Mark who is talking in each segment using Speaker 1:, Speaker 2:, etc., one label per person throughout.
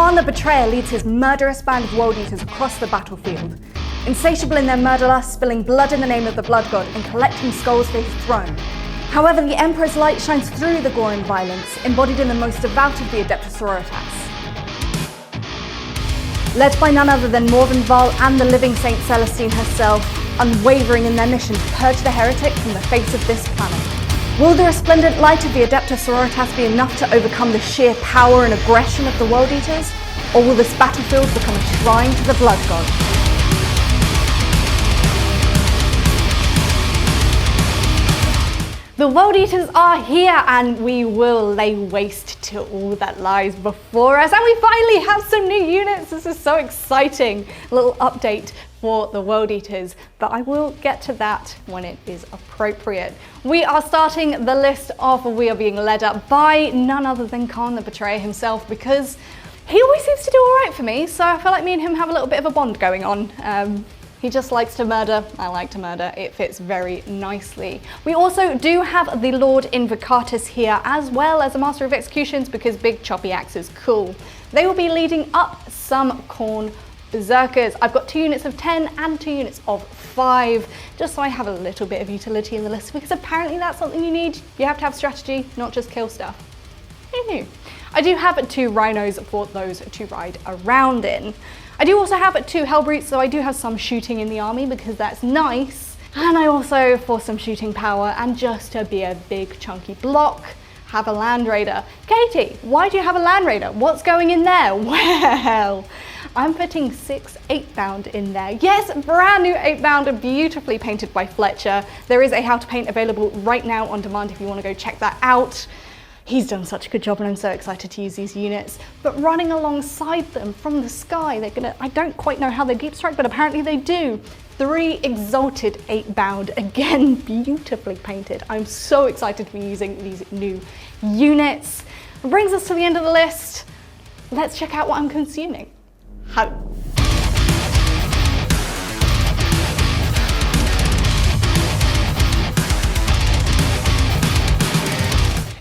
Speaker 1: Khârn the Betrayer leads his murderous band of world eaters across the battlefield. Insatiable in their murder lust, spilling blood in the name of the blood god and collecting skulls for his throne. However, the Emperor's light shines through the gore and violence, embodied in the most devout of the Adepta Sororitas. Led by none other than Morvenn Vahl and the living Saint Celestine herself, unwavering in their mission to purge the heretic from the face of this planet. Will the resplendent light of the Adepta Sororitas be enough to overcome the sheer power and aggression of the World Eaters? Or will this battlefield become a shrine to the Blood God? The World Eaters are here and we will lay waste to all that lies before us. And we finally have some new units. This is so exciting. A little update for the World Eaters, but I will get to that when it is appropriate. We are starting the list off, we are being led up by none other than Khârn the Betrayer himself, because he always seems to do all right for me, so I feel like me and him have a little bit of a bond going on. He just likes to murder, I like to murder, it fits very nicely. We also do have the Lord Invocatus here, as well as a Master of Executions, because big choppy axe is cool. They will be leading up some Khârn Berserkers. I've got 2 units of 10 and 2 units of 5, just so I have a little bit of utility in the list, because apparently that's something you need. You have to have strategy, not just kill stuff. Who knew? I do have 2 rhinos for those to ride around in. I do also have 2 Hellbrutes, so I do have some shooting in the army because that's nice. And I also, for some shooting power and just to be a big chunky block, have a Land Raider. Katie, why do you have a Land Raider? What's going in there? Well, I'm putting 6 8-bound in there. Yes, brand new 8-bound, beautifully painted by Fletcher. There is a How to Paint available right now on demand if you want to go check that out. He's done such a good job and I'm so excited to use these units. But running alongside them from the sky, they're gonna, I don't quite know how they deep strike, but apparently they do. 3 exalted 8-bound, again, beautifully painted. I'm so excited to be using these new units. It brings us to the end of the list. Let's check out what I'm consuming.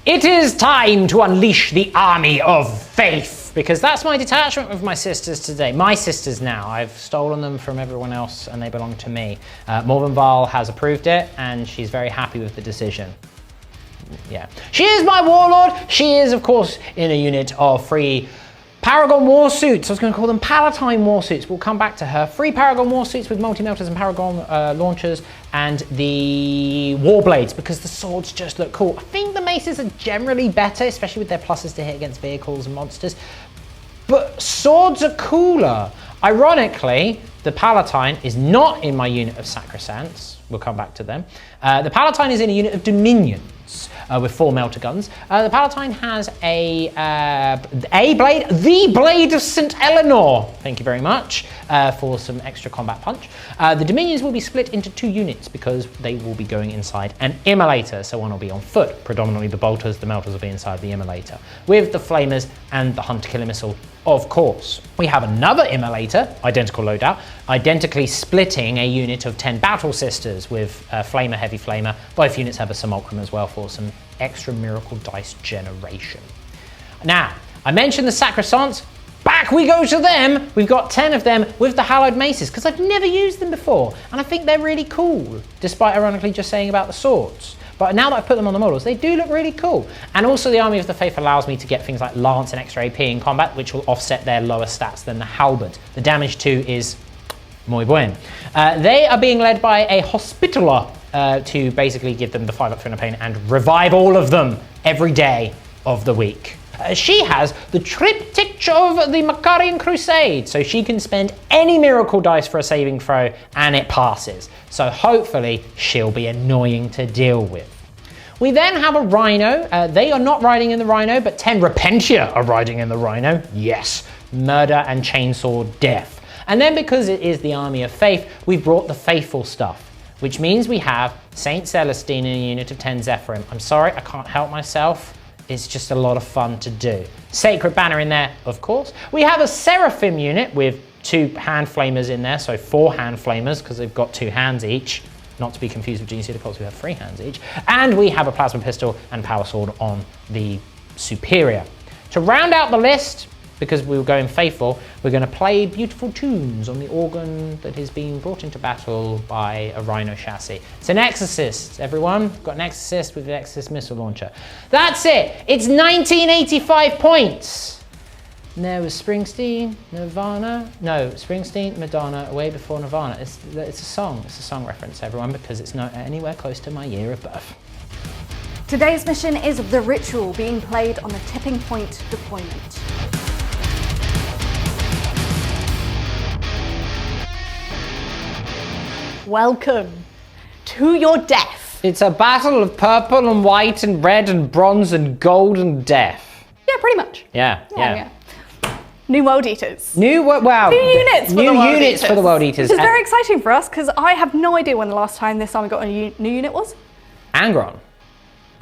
Speaker 2: It is time to unleash the army of faith, because that's my detachment with my sisters today. My sisters now. I've stolen them from everyone else and they belong to me. Morvenn Vahl has approved it and she's very happy with the decision. Yeah. She is my warlord. She is, of course, in a unit of 3 Paragon Warsuits. I was going to call them Palatine Warsuits. We'll come back to her. 3 Paragon Warsuits with multi-melters and Paragon launchers, and the Warblades, because the swords just look cool. I think the maces are generally better, especially with their pluses to hit against vehicles and monsters. But swords are cooler. Ironically, the Palatine is not in my unit of Sacrosancts. We'll come back to them. The Palatine is in a unit of Dominions with 4 melter guns. The Palatine has a blade, the Blade of St. Eleanor. Thank you very much for some extra combat punch. The Dominions will be split into 2 units because they will be going inside an immolator. So one will be on foot, predominantly the bolters. The melters will be inside the immolator, with the flamers and the hunter killer missile. Of course, we have another immolator, identical loadout, identically splitting a unit of 10 battle sisters with flamer, heavy flamer. Both units have a simulacrum as well for some extra miracle dice generation. Now, I mentioned the Sacrosancts. Back we go to them. We've got 10 of them with the hallowed maces because I've never used them before, and I think they're really cool, despite ironically just saying about the swords. But now that I've put them on the models, they do look really cool. And also the Army of the Faith allows me to get things like Lance and extra AP in combat, which will offset their lower stats than the Halberd. The damage too is muy buen. They are being led by a Hospitaller to basically give them the 5 up 3 pain and revive all of them every day of the week. She has the Triptych of the Macarian Crusade, so she can spend any miracle dice for a saving throw and it passes. So hopefully she'll be annoying to deal with. We then have a Rhino. They are not riding in the Rhino, but 10 Repentia are riding in the Rhino. Yes, murder and chainsaw death. And then because it is the Army of Faith, we've brought the faithful stuff, which means we have Saint Celestine in a unit of 10 Zephyrim. I'm sorry, I can't help myself. It's just a lot of fun to do. Sacred Banner in there, of course. We have a Seraphim unit with 2 hand flamers in there, so 4 hand flamers because they've got 2 hands each. Not to be confused with Genius Cults, who have 3 hands each. And we have a plasma pistol and power sword on the Superior. To round out the list, because we were going faithful, we're going to play beautiful tunes on the organ that is being brought into battle by a rhino chassis. It's an exorcist, everyone. Got an exorcist with the exorcist missile launcher. That's it. It's 1985 points. And there was Springsteen, Nirvana. No, Springsteen, Madonna, Way Before Nirvana. It's a song. It's a song reference, everyone, because it's not anywhere close to my year of birth.
Speaker 1: Today's mission is The Ritual, being played on the Tipping Point deployment. Welcome to your death.
Speaker 2: It's a battle of purple and white and red and bronze and gold and death.
Speaker 1: Yeah, pretty much.
Speaker 2: Yeah.
Speaker 1: New World Eaters.
Speaker 2: New units for the World Eaters.
Speaker 1: Which is very exciting for us because I have no idea when the last time this army got a new unit was.
Speaker 2: Angron.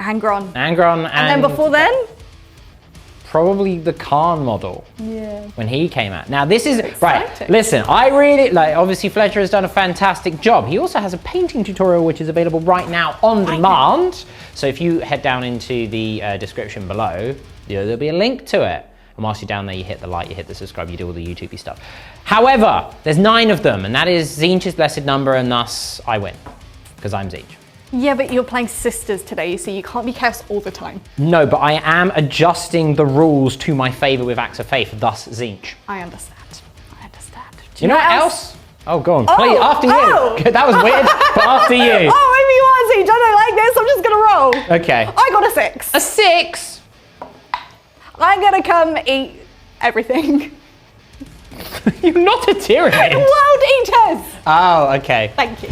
Speaker 1: And then before then?
Speaker 2: Probably the Khârn model.
Speaker 1: Yeah.
Speaker 2: When he came out. Now this is,
Speaker 1: exciting.
Speaker 2: Right, listen, I really, obviously Fletcher has done a fantastic job. He also has a painting tutorial which is available right now on demand. So if you head down into the description below, there'll be a link to it. And whilst you're down there, you hit the like, you hit the subscribe, you do all the YouTubey stuff. However, there's 9 of them, and that is Tzeentch's blessed number, and thus I win, because I'm Tzeentch.
Speaker 1: Yeah, but you're playing sisters today, so you can't be chaos all the time.
Speaker 2: No, but I am adjusting the rules to my favour with Acts of Faith, thus Tzeentch.
Speaker 1: I understand.
Speaker 2: Do you know what else? Oh, go on, please, after you. That was weird, but after you.
Speaker 1: Oh, maybe you want to. Don't I like this? I'm just gonna roll.
Speaker 2: Okay.
Speaker 1: I got a 6.
Speaker 2: A 6?
Speaker 1: I'm gonna come eat everything.
Speaker 2: You're not a Tyranid.
Speaker 1: World Eaters!
Speaker 2: Oh, okay.
Speaker 1: Thank you.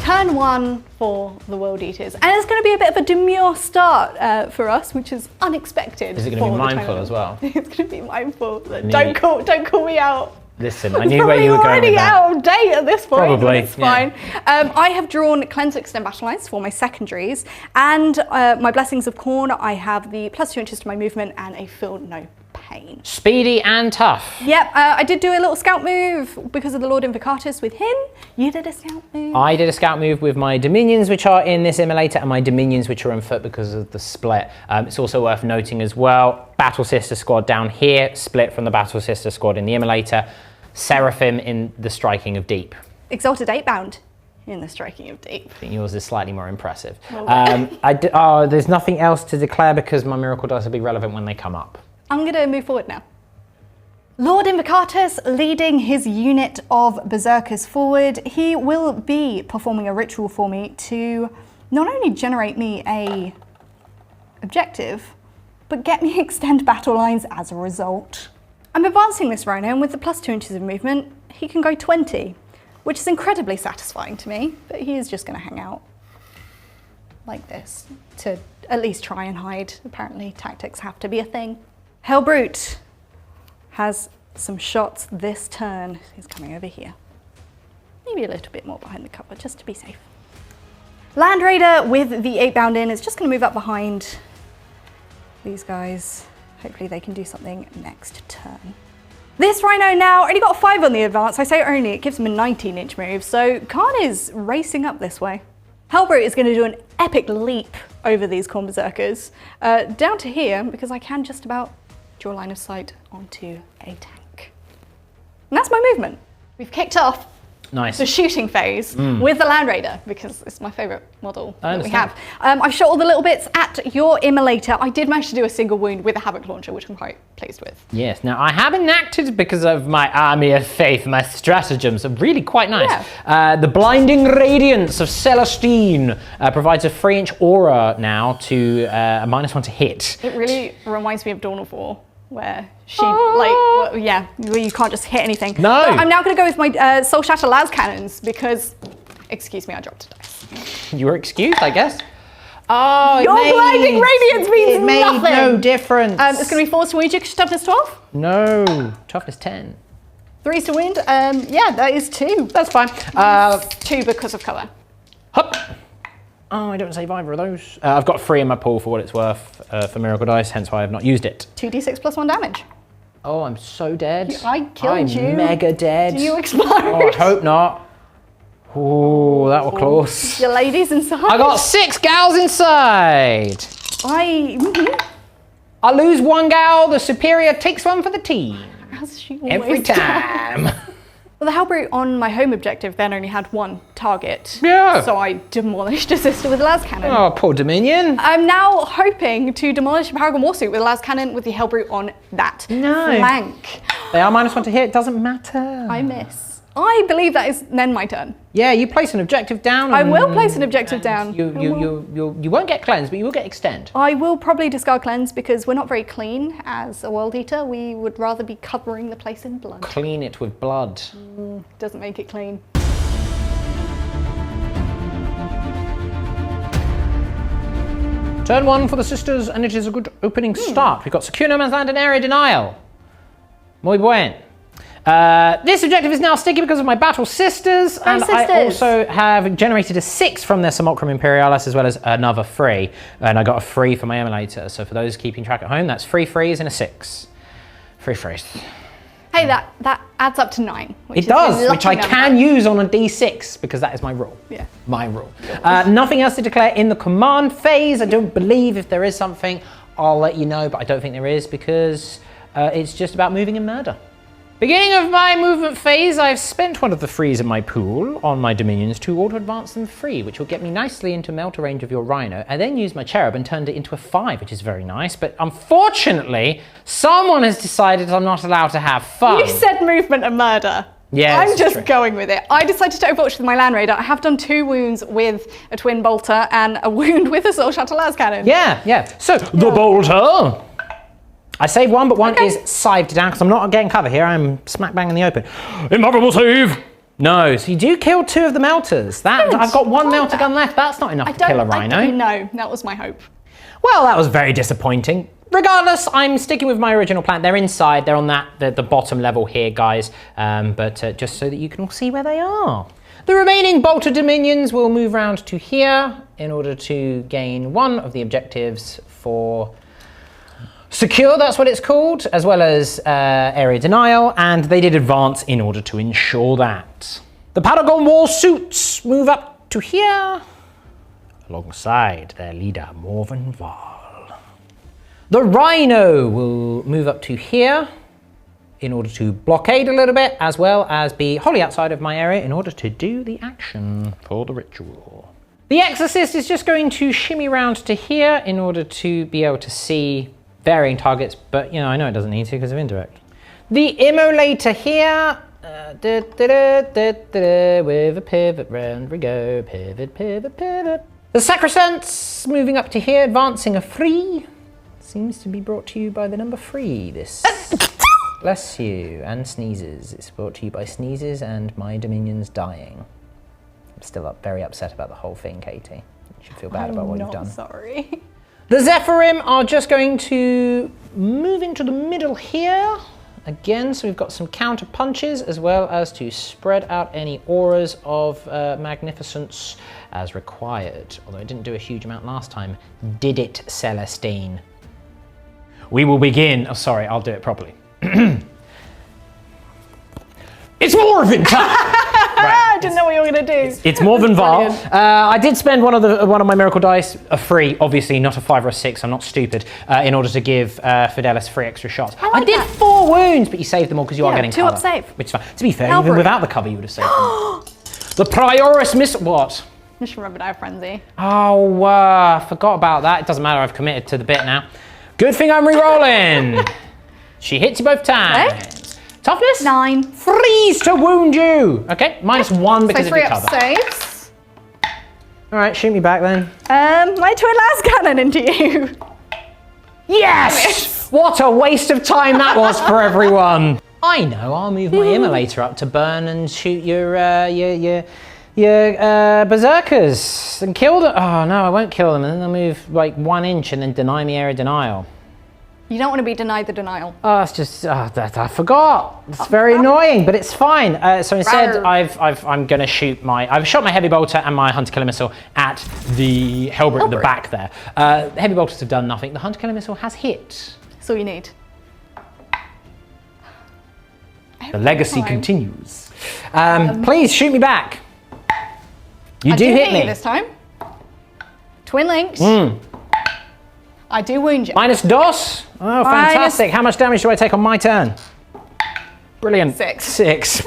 Speaker 1: Turn 1 for the World Eaters. And it's going to be a bit of a demure start for us, which is unexpected.
Speaker 2: Is it going to be mindful as well?
Speaker 1: It's going to be mindful. Don't call me out.
Speaker 2: Listen, I knew where you were going with that.
Speaker 1: Already out of date at this point.
Speaker 2: Probably,
Speaker 1: It's fine. I have drawn Cleanse, Extend Battle Lines for my secondaries. And my Blessings of Khârn, I have the +2 inches to my movement and a Feel No Pain.
Speaker 2: Speedy and tough.
Speaker 1: Yep, I did do a little scout move because of the Lord Invocatus with him. You did a scout move.
Speaker 2: I did a scout move with my Dominions, which are in this immolator, and my Dominions, which are on foot because of the split. It's also worth noting as well, Battle Sister squad down here, split from the Battle Sister squad in the immolator. Seraphim in the Striking of Deep.
Speaker 1: Exalted 8-bound in the Striking of Deep.
Speaker 2: I think yours is slightly more impressive.
Speaker 1: Well,
Speaker 2: there's nothing else to declare because my miracle dice will be relevant when they come up.
Speaker 1: I'm going to move forward now. Lord Invocatus leading his unit of Berserkers forward. He will be performing a ritual for me to not only generate me a objective, but get me extend battle lines as a result. I'm advancing this Rhino, and with the +2 inches of movement, he can go 20, which is incredibly satisfying to me, but he is just going to hang out like this to at least try and hide. Apparently, tactics have to be a thing. Hellbrute has some shots this turn. He's coming over here. Maybe a little bit more behind the cover, just to be safe. Land Raider with the 8-bound in is just going to move up behind these guys. Hopefully they can do something next turn. This Rhino now only got 5 on the advance. I say only, it gives him a 19-inch move, so Khârn is racing up this way. Hellbrute is going to do an epic leap over these Khârn Berserkers, down to here, because I can just about draw line of sight onto a tank. And that's my movement. We've kicked off the shooting phase with the Land Raider, because it's my favourite model that we have. I've shot all the little bits at your immolator. I did manage to do a single wound with a Havoc Launcher, which I'm quite pleased with.
Speaker 2: Yes, now I have enacted, because of my army of faith, my stratagems are really quite nice. Yeah. The Blinding Radiance of Celestine provides a 3-inch aura now to a -1 to hit.
Speaker 1: It really reminds me of Dawn of War, where she, where you can't just hit anything.
Speaker 2: No!
Speaker 1: But I'm now going to go with my Soul Shatter Las Cannons because, excuse me, I dropped a dice.
Speaker 2: You were excused, I guess. Oh,
Speaker 1: Your Blinding Radiance means nothing!
Speaker 2: Made no difference.
Speaker 1: It's going to be 4 to wound you, toughness 12?
Speaker 2: No, toughness 10.
Speaker 1: 3 to wound? Yeah, that is 2.
Speaker 2: That's fine.
Speaker 1: 2 because of cover.
Speaker 2: Hop! Oh, I don't save either of those. I've got 3 in my pool for what it's worth for Miracle Dice, hence why I have not used it.
Speaker 1: 2d6 +1 damage.
Speaker 2: Oh, I'm so dead.
Speaker 1: I killed you.
Speaker 2: I'm mega dead.
Speaker 1: Do you explode?
Speaker 2: Oh, I hope not. Ooh, that was close.
Speaker 1: Your ladies inside.
Speaker 2: I got 6 gals inside. I lose 1 gal, the superior takes 1 for the team.
Speaker 1: As she
Speaker 2: Every
Speaker 1: always does.
Speaker 2: time.
Speaker 1: Well, the Hellbrute on my home objective then only had 1 target.
Speaker 2: Yeah.
Speaker 1: So I demolished a sister with a las cannon.
Speaker 2: Oh, poor Dominion.
Speaker 1: I'm now hoping to demolish a Paragon Warsuit with a las cannon with the Hellbrute on that flank.
Speaker 2: They are -1 to hit, it doesn't matter.
Speaker 1: I miss. I believe that is then my turn.
Speaker 2: Yeah, you place an objective down.
Speaker 1: I will place an objective down.
Speaker 2: You won't get cleanse, but you will get extend.
Speaker 1: I will probably discard cleanse because we're not very clean as a World Eater. We would rather be covering the place in blood.
Speaker 2: Clean it with blood.
Speaker 1: Doesn't make it clean.
Speaker 2: Turn 1 for the sisters, and it is a good opening start. We've got secure no man's land and area denial. Muy buen. This objective is now sticky because of my battle sisters, and I also have generated a 6 from their Simulacrum Imperialis as well as another 3, and I got a 3 for my emulator. So for those keeping track at home, that's 3 3s and a 6. 3 3s.
Speaker 1: Hey, that adds up to 9.
Speaker 2: It does, which I can use on a D6 because that is my rule.
Speaker 1: Yeah.
Speaker 2: My rule. Nothing else to declare in the command phase. I don't believe if there is something, I'll let you know, but I don't think there is because it's just about moving and murder. Beginning of my movement phase, I've spent 1 of the 3s in my pool on my dominions to auto-advance them 3, which will get me nicely into melter range of your rhino. I then used my cherub and turned it into a 5, which is very nice, but unfortunately, someone has decided I'm not allowed to have fun.
Speaker 1: You said movement and murder.
Speaker 2: Yeah,
Speaker 1: I'm just going with it. I decided to overwatch with my Land Raider. I have done 2 wounds with a twin bolter and a wound with a Soul Shatter las cannon.
Speaker 2: Yeah. So, the bolter. I saved 1, but 1 is scythed down because I'm not getting cover here. I'm smack bang in the open. Immovable save! No, so you do kill 2 of the melters. I've got 1 melter gun left. That's not enough to kill a rhino.
Speaker 1: No, that was my hope.
Speaker 2: Well, that was very disappointing. Regardless, I'm sticking with my original plan. They're inside. They're on the bottom level here, guys. But just so that you can all see where they are. The remaining bolter dominions will move round to here in order to gain 1 of the objectives for secure, that's what it's called, as well as area denial, and they did advance in order to ensure that. The Paragon Warsuits move up to here, alongside their leader, Morvenn Vahl. The Rhino will move up to here in order to blockade a little bit, as well as be wholly outside of my area in order to do the action for the ritual. The Exorcist is just going to shimmy round to here in order to be able to see varying targets, but I know it doesn't need to because of indirect. The Immolator here, with a pivot, round we go, pivot, pivot, pivot. The Sacrosancts moving up to here, advancing a 3. Seems to be brought to you by the number 3, this. Bless you, and sneezes. It's brought to you by sneezes and my dominions dying. I'm still very upset about the whole thing, Katie. You should feel bad about what you've done.
Speaker 1: I'm sorry.
Speaker 2: The Zephyrim are just going to move into the middle here. Again, so we've got some counter punches as well as to spread out any auras of magnificence as required. Although it didn't do a huge amount last time. Did it, Celestine? We will begin. Oh, sorry, I'll do it properly. It's Morvenn time!
Speaker 1: Right. I didn't know what you were going to do.
Speaker 2: It's Morvenn Vahl. I did spend one of my miracle dice, a 3, obviously not a 5 or a 6. I'm not stupid. In order to give Fidelis 3 extra shots. I did 4 wounds, but you saved them all because you are getting
Speaker 1: 2
Speaker 2: cover.
Speaker 1: up save.
Speaker 2: Which is fine. To be fair, even without the cover, you would have saved them. The Prioris what?
Speaker 1: Just remembered I have Frenzy.
Speaker 2: Oh, forgot about that. It doesn't matter. I've committed to the bit now. Good thing I'm re-rolling. She hits you both times.
Speaker 1: Okay.
Speaker 2: Toughness?
Speaker 1: 9.
Speaker 2: Freeze to wound you. Okay, -1 because of your cover.
Speaker 1: So 3 up saves.
Speaker 2: All right, shoot me back then.
Speaker 1: My twin las cannon into you.
Speaker 2: Yes! What a waste of time that was for everyone. I know. I'll move my immolator up to burn and shoot your berserkers and kill them. Oh no, I won't kill them. And then they'll move like 1 inch and then deny me area denial.
Speaker 1: You don't want to be denied the denial.
Speaker 2: Oh, it's just that I forgot. It's very annoying, but it's fine. So instead, I'm gonna shoot I've shot my heavy bolter and my hunter killer missile at the Hellbrute at the back there. Heavy bolters have done nothing. The hunter killer missile has hit.
Speaker 1: That's all you need.
Speaker 2: The legacy continues. Please shoot me back. You do hit me.
Speaker 1: You this time. Twin linked. I do wound you.
Speaker 2: Minus dos. Oh, fantastic. How much damage do I take on my turn? Brilliant. 6. 6.
Speaker 1: These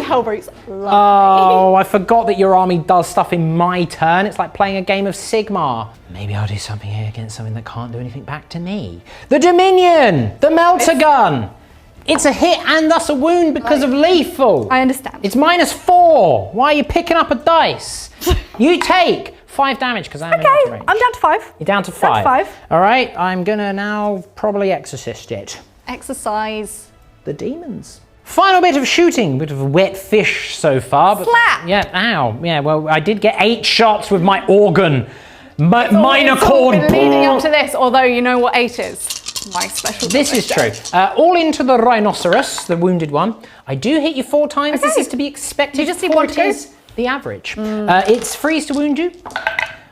Speaker 1: Hellbrutes love
Speaker 2: Oh, I forgot that your army does stuff in my turn. It's like playing a game of Sigmar. Maybe I'll do something here against something that can't do anything back to me. The Dominion! The Melter Gun! It's a hit and thus a wound because of lethal.
Speaker 1: I understand.
Speaker 2: It's minus 4. Why are you picking up a dice? You take 5 damage because I'm in range.
Speaker 1: I'm down to 5.
Speaker 2: You're down to 5.
Speaker 1: Down to 5.
Speaker 2: All right, I'm gonna now probably exorcist it.
Speaker 1: Exercise.
Speaker 2: The demons. Final bit of shooting, bit of a wet fish so far. But
Speaker 1: Slap!
Speaker 2: Yeah, ow. Yeah, well, I did get 8 shots with my organ. Minor chord.
Speaker 1: It's been leading up to this, although you know what 8 is. My special.
Speaker 2: This is true. All into the rhinoceros, the wounded one. I do hit you 4 times.
Speaker 1: Okay.
Speaker 2: This is to be expected.
Speaker 1: You just need one to go.
Speaker 2: The average. It's freeze to wound you.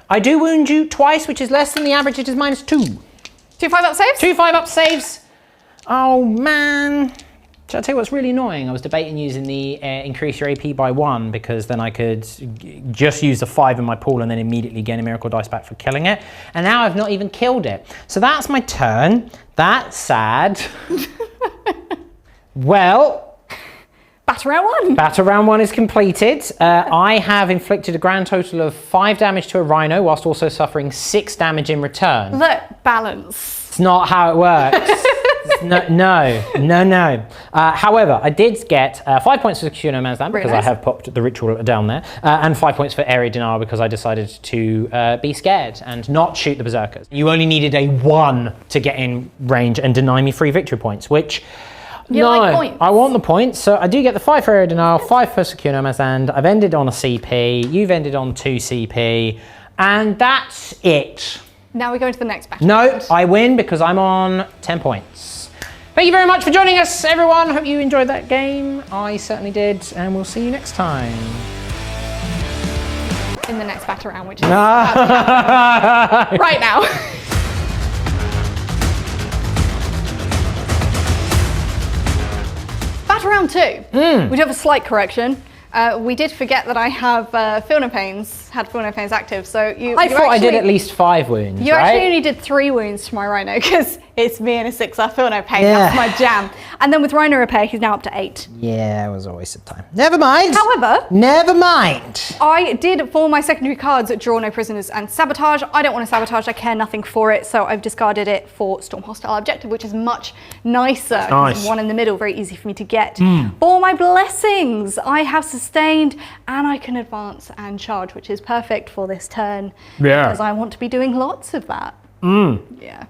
Speaker 2: I do wound you twice, which is less than the average. It is minus 2.
Speaker 1: 2 5-up saves?
Speaker 2: 2 5-up saves. Oh man. Should I tell you what's really annoying? I was debating using the increase your AP by 1 because then I could just use the 5 in my pool and then immediately gain a miracle dice back for killing it. And now I've not even killed it. So that's my turn. That's sad. Well.
Speaker 1: Battle round 1.
Speaker 2: Battle round 1 is completed. I have inflicted a grand total of 5 damage to a rhino whilst also suffering 6 damage in return.
Speaker 1: Look, balance.
Speaker 2: It's not how it works. No. However, I did get 5 points for Secure No Man's Land because I have popped the ritual down there, and 5 points for Area Denial because I decided to be scared and not shoot the berserkers. You only needed a 1 to get in range and deny me 3 victory points, which...
Speaker 1: You like points.
Speaker 2: I want the points, so I do get the 5 for Area Denial, 5 for Secure No Man's Land. I've ended on a CP, you've ended on 2 CP, and that's it.
Speaker 1: Now we go to the next battle.
Speaker 2: No, I win because I'm on 10 points. Thank you very much for joining us, everyone. Hope you enjoyed that game. I certainly did, and we'll see you next time.
Speaker 1: In the next battle round, which is right now. Battle round 2. We do have a slight correction. We did forget that I have feel no pains, had feel no pains active. So
Speaker 2: I thought I did at least 5 wounds.
Speaker 1: You
Speaker 2: right?
Speaker 1: actually only did 3 wounds to my rhino because it's me and a 6. I feel no pain. That's my jam. And then with rhino repair, he's now up to 8.
Speaker 2: Yeah, it was a waste of time. Never mind.
Speaker 1: However,
Speaker 2: never mind.
Speaker 1: I did for my secondary cards draw no prisoners and sabotage. I don't want to sabotage. I care nothing for it, so I've discarded it for storm hostile objective, which is much nicer.
Speaker 2: Nice.
Speaker 1: One in the middle, very easy for me to get. For my blessings, I have sustained and I can advance and charge, which is perfect for this turn.
Speaker 2: Yeah.
Speaker 1: Because I want to be doing lots of that. Yeah.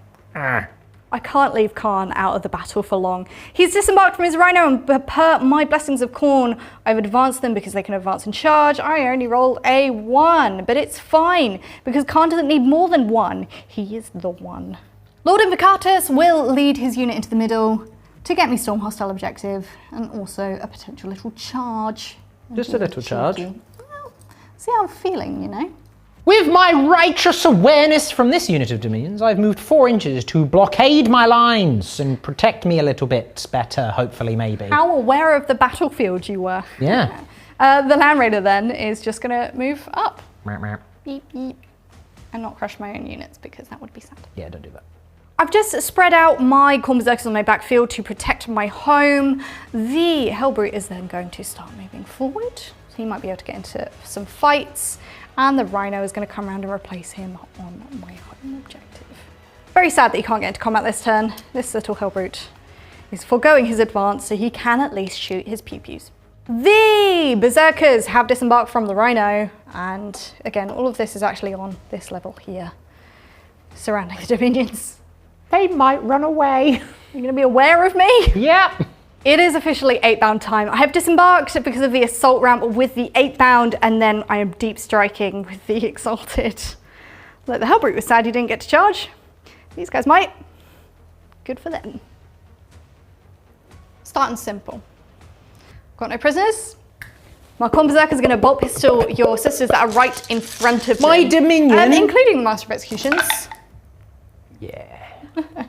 Speaker 1: I can't leave Khârn out of the battle for long. He's disembarked from his rhino, and per my blessings of Khârn, I've advanced them because they can advance and charge. I only rolled a 1, but it's fine because Khârn doesn't need more than 1. He is the 1. Lord Invocatus will lead his unit into the middle to get me storm hostile objective and also a potential little charge.
Speaker 2: Just a little charge.
Speaker 1: Well, see how I'm feeling, you know.
Speaker 2: With my righteous awareness from this unit of dominions, I've moved 4 inches to blockade my lines and protect me a little bit better, hopefully, maybe.
Speaker 1: How aware of the battlefield you were.
Speaker 2: Yeah.
Speaker 1: The Land Raider then is just going to move up.
Speaker 2: Beep,
Speaker 1: beep. And not crush my own units because that would be sad.
Speaker 2: Yeah, don't do that.
Speaker 1: I've just spread out my Khârn Berserkers on my backfield to protect my home. The Hellbrute is then going to start moving forward. So he might be able to get into some fights. And the Rhino is going to come around and replace him on my home objective. Very sad that he can't get into combat this turn. This little Hellbrute is foregoing his advance so he can at least shoot his pew-pews. The Berserkers have disembarked from the Rhino. And again, all of this is actually on this level here, surrounding the Dominions.
Speaker 2: They might run away.
Speaker 1: You're going to be aware of me?
Speaker 2: Yep.
Speaker 1: It is officially 8-bound time. I have disembarked because of the assault ramp with the 8-bound, and then I am deep striking with the exalted. Like the Hellbrute was sad he didn't get to charge. These guys might. Good for them. Starting simple. Got no prisoners. My Khârn Berserker is going to bolt pistol your sisters that are right in front of
Speaker 2: my
Speaker 1: me.
Speaker 2: dominion.
Speaker 1: Including the Master of Executions.
Speaker 2: Yeah.
Speaker 1: That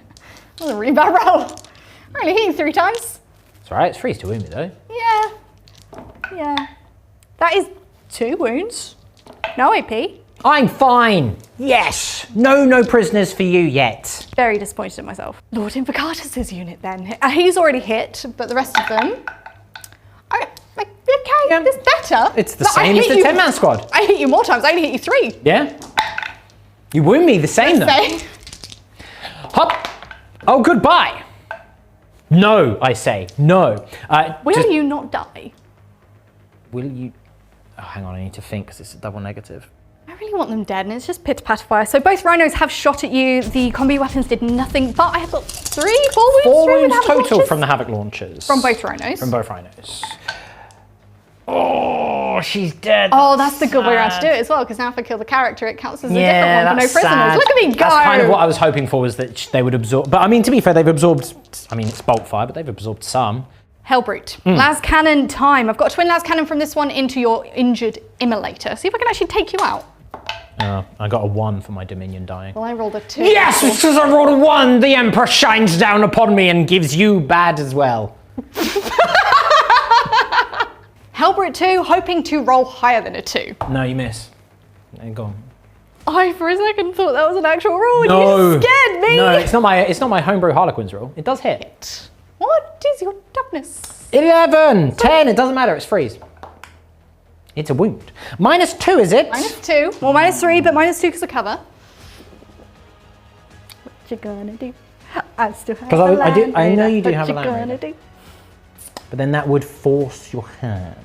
Speaker 1: was a really bad roll. I only hit you 3 times.
Speaker 2: It's alright, it's freeze to wound me though.
Speaker 1: Yeah. That is 2 wounds. No AP.
Speaker 2: I'm fine. Yes. No prisoners for you yet.
Speaker 1: Very disappointed in myself. Lord Invocatus's unit then. He's already hit, but the rest of them... Okay, it's better.
Speaker 2: It's the same as the 10-man squad.
Speaker 1: I hit you more times. I only hit you 3.
Speaker 2: Yeah. You wound me the same though. Hop. Oh, goodbye. No, I say. No.
Speaker 1: Will you not die?
Speaker 2: Will you... Oh, hang on, I need to think because it's a double negative.
Speaker 1: I really want them dead, and it's just pitter-patter fire. So both rhinos have shot at you. The combi weapons did nothing, but I have got 4 wounds.
Speaker 2: 4 wounds total from the Havoc launchers.
Speaker 1: From both rhinos.
Speaker 2: From both rhinos. Oh, she's dead.
Speaker 1: Oh, that's the good way around to do it as well, because now if I kill the character, it counts as a different one for no prisoners.
Speaker 2: Sad.
Speaker 1: Look at me go!
Speaker 2: That's kind of what I was hoping for, was that they would absorb. But I mean, to be fair, they've absorbed, I mean, it's bolt fire, but they've absorbed some.
Speaker 1: Hellbrute. Las Cannon time. I've got a twin Las Cannon from this one into your injured immolator. See if I can actually take you out.
Speaker 2: I got a 1 for my Dominion dying.
Speaker 1: Well, I rolled a 2.
Speaker 2: Yes, because I rolled a 1. The Emperor shines down upon me and gives you bad as well.
Speaker 1: Hellbrute 2, hoping to roll higher than a 2.
Speaker 2: No, you miss. Go on.
Speaker 1: I, for a second, thought that was an actual roll, and
Speaker 2: No.
Speaker 1: you scared me.
Speaker 2: No, it's not my homebrew Harlequins roll. It does hit.
Speaker 1: What is your toughness?
Speaker 2: 11, 10, it doesn't matter, it's freeze. It's a wound. -2, is it?
Speaker 1: -2. Well, -3, but -2 because of cover. What you gonna do? I still have
Speaker 2: Because
Speaker 1: a
Speaker 2: I know you do have a
Speaker 1: What
Speaker 2: Land
Speaker 1: you gonna
Speaker 2: Raider.
Speaker 1: do?
Speaker 2: But then that would force your hand.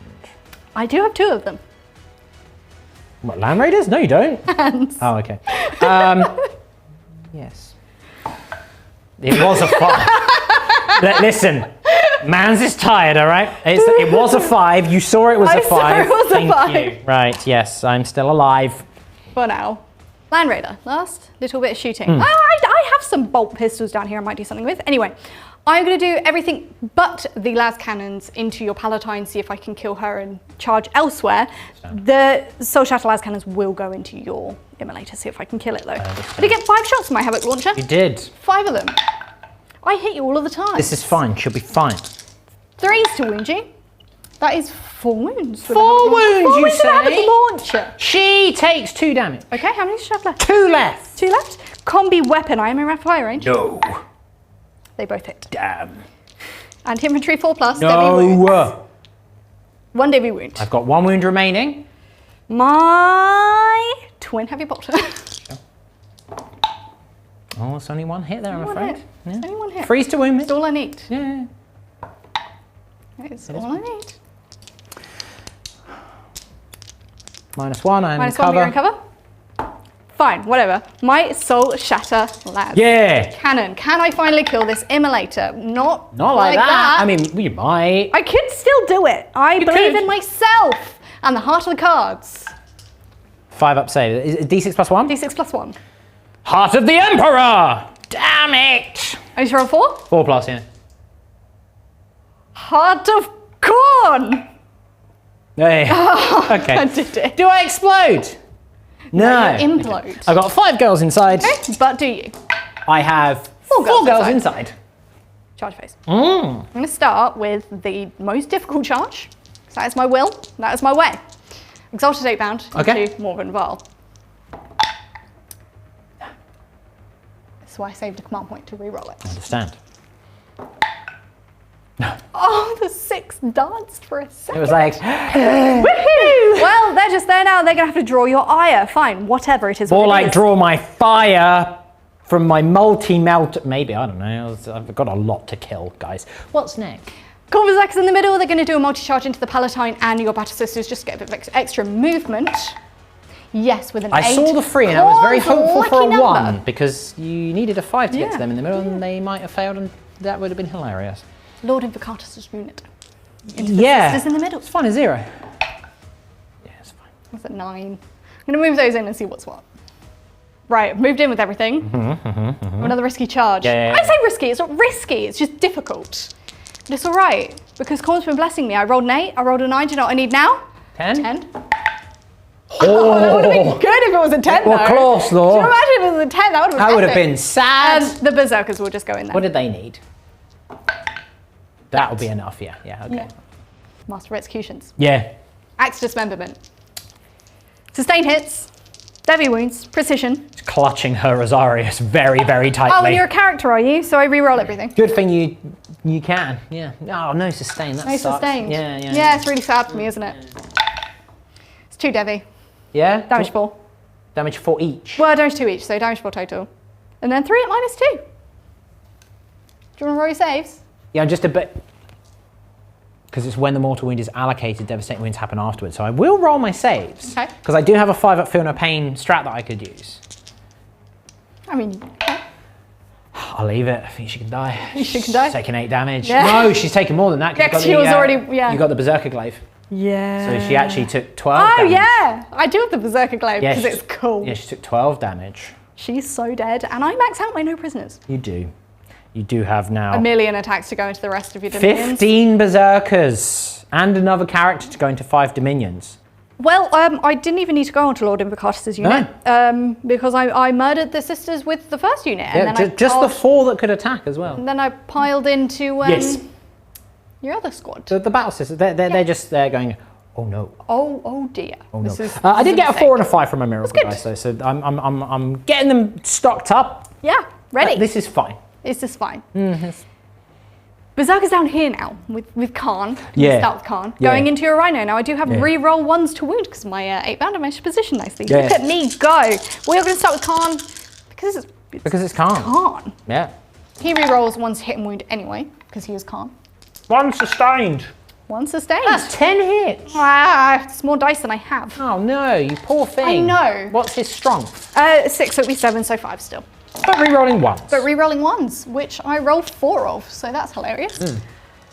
Speaker 1: I do have 2 of them.
Speaker 2: What, Land Raiders? No, you don't.
Speaker 1: Hands.
Speaker 2: Oh, okay. Yes. It was a 5. Listen, Mans is tired, all right? It was a 5. You saw it was a 5.
Speaker 1: Saw it was
Speaker 2: Thank
Speaker 1: a 5.
Speaker 2: you. Right, yes, I'm still alive.
Speaker 1: For now. Land Raider, last little bit of shooting. I have some bolt pistols down here I might do something with. Anyway, I'm going to do everything but the las cannons into your Palatine, see if I can kill her and charge elsewhere. The Soul Shatter las cannons will go into your Immolator, see if I can kill it though. I did get 5 shots from my Havoc launcher.
Speaker 2: You did.
Speaker 1: 5 of them. I hit you all of the time.
Speaker 2: This is fine, she'll be fine.
Speaker 1: 3's to wound you. That is 4 wounds.
Speaker 2: 4 wounds, you
Speaker 1: with a Havoc
Speaker 2: say?
Speaker 1: launcher.
Speaker 2: She takes 2 damage.
Speaker 1: Okay, how many should I have left?
Speaker 2: 2 left.
Speaker 1: 2 left. Combi weapon, I am in rapid fire range.
Speaker 2: No.
Speaker 1: They both hit.
Speaker 2: Damn.
Speaker 1: And infantry 4+.
Speaker 2: No.
Speaker 1: Deadly wounds. 1 deadly wound.
Speaker 2: I've got 1 wound remaining.
Speaker 1: My twin heavy bolter.
Speaker 2: Oh, it's only 1 hit there, I'm afraid. Yeah.
Speaker 1: Only 1 hit.
Speaker 2: Freeze to wound me.
Speaker 1: That's all I need.
Speaker 2: Yeah.
Speaker 1: That's all I need.
Speaker 2: -1, I'm in
Speaker 1: -1,
Speaker 2: cover.
Speaker 1: you're in cover? Fine, whatever. My Soul Shatter lads.
Speaker 2: Yeah.
Speaker 1: Cannon. Can I finally kill this Immolator? Not
Speaker 2: like that. I mean, you might.
Speaker 1: I could still do it. I believe
Speaker 2: could.
Speaker 1: in myself and the heart of the cards.
Speaker 2: 5 up save. Is it D6 +1?
Speaker 1: D6 +1.
Speaker 2: Heart of the Emperor! Damn it!
Speaker 1: Are you sure on 4?
Speaker 2: 4 plus, yeah.
Speaker 1: Heart of Khârn!
Speaker 2: Hey. Okay.
Speaker 1: I did it.
Speaker 2: Do I explode? No.
Speaker 1: You implode.
Speaker 2: I've got 5 girls inside.
Speaker 1: Okay, but do you?
Speaker 2: I have 4 girls inside.
Speaker 1: Charge phase. I'm going to start with the most difficult charge. That is my will. That is my way. Exalted 8-bound into Morvenn Vahl. That's why I saved a command point to reroll it.
Speaker 2: I understand.
Speaker 1: Oh, the 6 danced for a second.
Speaker 2: It was like,
Speaker 1: woohoo! Well, they're just there now. They're going to have to draw your ire. Fine, whatever it is.
Speaker 2: more like draw my fire from my multi-melt. Maybe, I don't know. I've got a lot to kill, guys. What's next?
Speaker 1: Corvus in the middle. They're going to do a multi-charge into the Palatine and your Battle Sisters just to get a bit of extra movement. Yes, with an 8.
Speaker 2: I saw the 3 and I was very hopeful for a
Speaker 1: lucky
Speaker 2: 1
Speaker 1: number.
Speaker 2: because you needed a 5 to get to them in the middle and they might have failed and that would have been hilarious.
Speaker 1: Lord Invocatus's unit.
Speaker 2: Yeah.
Speaker 1: Sisters in the middle.
Speaker 2: It's fine, a 0. Yeah, it's fine.
Speaker 1: That's a 9. I'm going to move those in and see what's what. Right, I've moved in with everything. Another risky charge.
Speaker 2: Yeah.
Speaker 1: I say risky, it's not risky, it's just difficult. But it's all right, because Khârn's been blessing me. I rolled an 8, I rolled a 9. Do you know what I need now?
Speaker 2: 10?
Speaker 1: 10. Oh, that would have been good if it was a 10 though.
Speaker 2: Well, close though.
Speaker 1: Do you imagine if it was a 10? That would have been
Speaker 2: That would have
Speaker 1: epic.
Speaker 2: been sad.
Speaker 1: The Berserkers will just go in there.
Speaker 2: What did they need? That would be enough, yeah, okay.
Speaker 1: Master of Executions.
Speaker 2: Yeah.
Speaker 1: Axe Dismemberment. Sustain hits, devi wounds, precision.
Speaker 2: Clutching her Rosarius very, very tightly.
Speaker 1: Oh, and you're a character, are you? So I re-roll everything.
Speaker 2: Good thing you can. Yeah. Oh, no sustain. That
Speaker 1: No
Speaker 2: sucks.
Speaker 1: sustain.
Speaker 2: Yeah.
Speaker 1: Yeah, it's really sad for me, isn't it? It's 2 devi.
Speaker 2: Yeah.
Speaker 1: Damage 4.
Speaker 2: Damage 4 each.
Speaker 1: Well, damage 2 each, so damage 4 total. And then 3 at -2. Do you want to roll your saves?
Speaker 2: Yeah, just a bit. Because it's when the mortal wound is allocated, devastating wounds happen afterwards. So I will roll my saves.
Speaker 1: Okay.
Speaker 2: Because I do have a 5 up feel no pain strat that I could use.
Speaker 1: I mean, okay.
Speaker 2: I'll leave it. I think she can die.
Speaker 1: She can die?
Speaker 2: She's taking 8 damage.
Speaker 1: Yeah.
Speaker 2: No, she's taken more than that.
Speaker 1: Yeah, 'cause she was already, yeah.
Speaker 2: You got the Berserker Glaive.
Speaker 1: Yeah.
Speaker 2: So she actually took 12
Speaker 1: Oh,
Speaker 2: damage.
Speaker 1: yeah. I do have the Berserker Glaive
Speaker 2: Yeah,
Speaker 1: because it's cool.
Speaker 2: Yeah, she took 12 damage.
Speaker 1: She's so dead. And I max out my no prisoners.
Speaker 2: You do. You do have now
Speaker 1: 1,000,000 attacks to go into the rest of your dominions.
Speaker 2: 15 Berserkers and another character to go into 5 dominions.
Speaker 1: Well, I didn't even need to go onto Lord Invocatus' unit because I murdered the sisters with the first unit.
Speaker 2: Yeah,
Speaker 1: And then
Speaker 2: just the 4 that could attack as well.
Speaker 1: And then I piled into
Speaker 2: Yes.
Speaker 1: your other squad.
Speaker 2: The battle sisters, they're just there going, oh no.
Speaker 1: Oh dear.
Speaker 2: Oh no.
Speaker 1: This is
Speaker 2: I did get a
Speaker 1: mistake.
Speaker 2: 4 and a 5 from my miracle
Speaker 1: good.
Speaker 2: dice though, so I'm getting them stocked up.
Speaker 1: Yeah, ready.
Speaker 2: This is fine.
Speaker 1: This is fine. Berserker's down here now with Khârn.
Speaker 2: Yeah.
Speaker 1: Start with Khârn.
Speaker 2: Yeah.
Speaker 1: Going into your Rhino. Now I do have re-roll 1s to wound because my 8-bounder managed to position nicely.
Speaker 2: Yeah.
Speaker 1: Look at me go. We are going to start with Khârn because
Speaker 2: Because it's Khârn.
Speaker 1: Khârn.
Speaker 2: Yeah.
Speaker 1: He re-rolls 1's hit and wound anyway because he is Khârn.
Speaker 2: 1 sustained.
Speaker 1: 1 sustained.
Speaker 2: That's 10 hits.
Speaker 1: Ah, it's more dice than I have.
Speaker 2: Oh no, you poor thing.
Speaker 1: I know.
Speaker 2: What's his strength?
Speaker 1: 6, so it'll be 7, so 5 still.
Speaker 2: But re-rolling 1.
Speaker 1: But re-rolling 1s, which I rolled 4 of, so that's hilarious.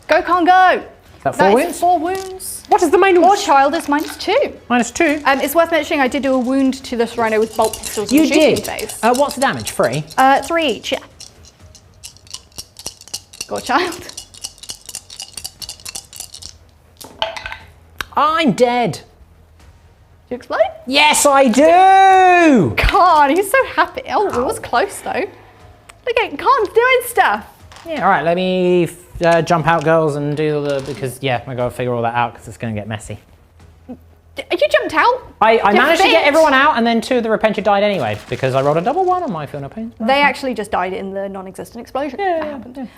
Speaker 1: Go, Khârn, go!
Speaker 2: That 4
Speaker 1: is
Speaker 2: wounds?
Speaker 1: 4 wounds.
Speaker 2: What is the main
Speaker 1: Or
Speaker 2: wound?
Speaker 1: child is -2.
Speaker 2: -2.
Speaker 1: It's worth mentioning I did do a wound to this Rhino with bolt pistols in
Speaker 2: You
Speaker 1: the shooting
Speaker 2: did.
Speaker 1: phase.
Speaker 2: What's the damage? 3?
Speaker 1: 3 each, yeah. Go, child.
Speaker 2: I'm dead.
Speaker 1: You explode?
Speaker 2: Yes, I do.
Speaker 1: Khârn, he's so happy. Oh, it was close though. Look at Khârn's doing stuff.
Speaker 2: Yeah, all right, let me jump out, girls, and do because, yeah, I got to figure all that out because it's going to get messy.
Speaker 1: You jumped out?
Speaker 2: I managed to get
Speaker 1: Defend.
Speaker 2: everyone out, and then 2 of the Repented died anyway because I rolled a double 1 on my Feel No Pain.
Speaker 1: They actually just died in the non-existent explosion.
Speaker 2: Yeah,
Speaker 1: That happened.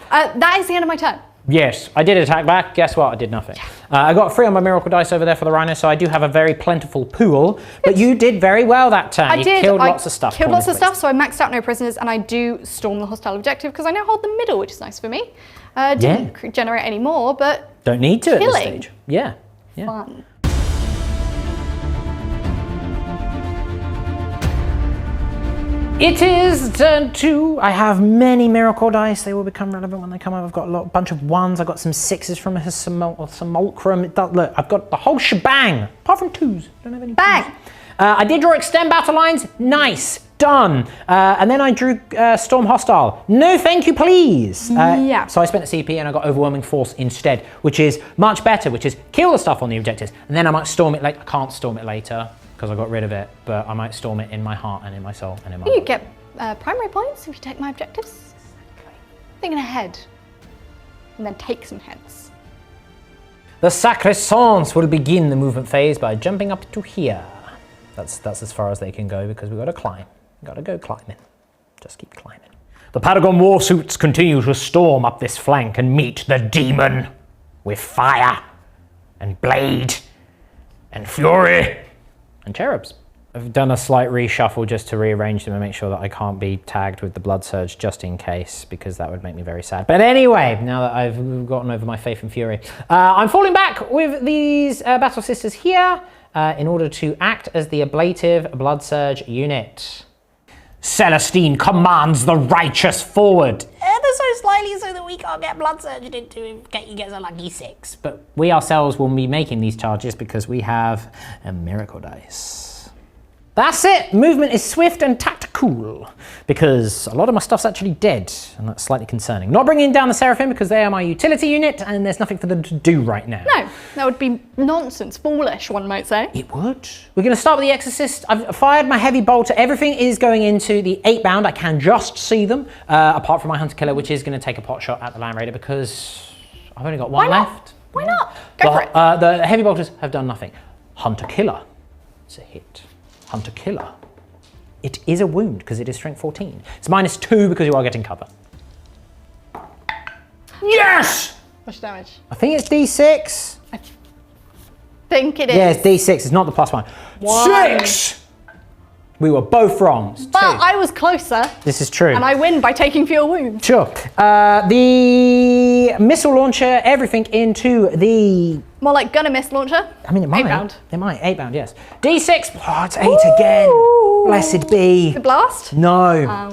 Speaker 1: That is the end of my turn.
Speaker 2: Yes, I did attack back. Guess what? I did nothing. I got 3 on my miracle dice over there for the Rhino, so I do have a very plentiful pool. But you did very well that turn.
Speaker 1: I
Speaker 2: You
Speaker 1: did.
Speaker 2: killed
Speaker 1: I
Speaker 2: lots of stuff.
Speaker 1: Killed
Speaker 2: for me,
Speaker 1: lots of
Speaker 2: please.
Speaker 1: stuff, so I maxed out no prisoners, and I do storm the hostile objective because I now hold the middle, which is nice for me. Didn't generate any more, but
Speaker 2: Don't need to at this
Speaker 1: Killing.
Speaker 2: stage. Yeah.
Speaker 1: fun.
Speaker 2: It is turn 2. I have many miracle dice. They will become relevant when they come out. I've got a bunch of 1s. I've got some 6s from a simulacrum. Look, I've got the whole shebang. Apart from 2s. Don't have any 2s.
Speaker 1: Bang!
Speaker 2: I did draw extend battle lines. Nice. Done. And then I drew storm hostile. No, thank you, please.
Speaker 1: Yeah.
Speaker 2: So I spent a CP and I got overwhelming force instead, which is much better, which is kill the stuff on the objectives. And then I might storm it later. I can't storm it later because I got rid of it, but I might storm it in my heart and in my soul and in my
Speaker 1: You
Speaker 2: heart.
Speaker 1: get primary points if you take my objectives. Thinking ahead. And then take some heads.
Speaker 2: The Sacressants will begin the movement phase by jumping up to here. That's as far as they can go because we've got to climb. We've got to go climbing. Just keep climbing. The Paragon Warsuits continue to storm up this flank and meet the demon with fire and blade and fury and cherubs. I've done a slight reshuffle just to rearrange them and make sure that I can't be tagged with the Blood Surge just in case, because that would make me very sad. But anyway, now that I've gotten over my faith and fury, I'm falling back with these Battle Sisters here in order to act as the ablative Blood Surge unit. Celestine commands the righteous forward. Ever so slightly so that we can't get blood surged into him. He gets a lucky 6. But we ourselves will be making these charges because we have a miracle dice. That's it. Movement is swift and tactical because a lot of my stuff's actually dead, and that's slightly concerning. Not bringing down the Seraphim because they are my utility unit and there's nothing for them to do right now.
Speaker 1: No, that would be nonsense, foolish, one might say.
Speaker 2: It would. We're going to start with the Exorcist. I've fired my heavy bolter. Everything is going into the 8-bound. I can just see them, apart from my Hunter Killer, which is going to take a pot shot at the Land Raider because I've only got one left.
Speaker 1: Why not? Go for it.
Speaker 2: The heavy bolters have done nothing. Hunter Killer. It's a hit. Hunter Killer. It is a wound because it is strength 14. It's -2 because you are getting cover. Yes!
Speaker 1: What's your damage?
Speaker 2: I think it's D6.
Speaker 1: I think it is.
Speaker 2: Yeah, it's D6. It's not the +1. 6! We were both wrong. It's
Speaker 1: But
Speaker 2: 2.
Speaker 1: I was closer.
Speaker 2: This is true.
Speaker 1: And I win by taking fewer wounds.
Speaker 2: Sure. The missile launcher, everything into the...
Speaker 1: More like gunner miss launcher.
Speaker 2: I mean, it might.
Speaker 1: 8 bound.
Speaker 2: It might. 8 bound, yes. D6. Oh, it's 8 again. Blessed be.
Speaker 1: The blast?
Speaker 2: No.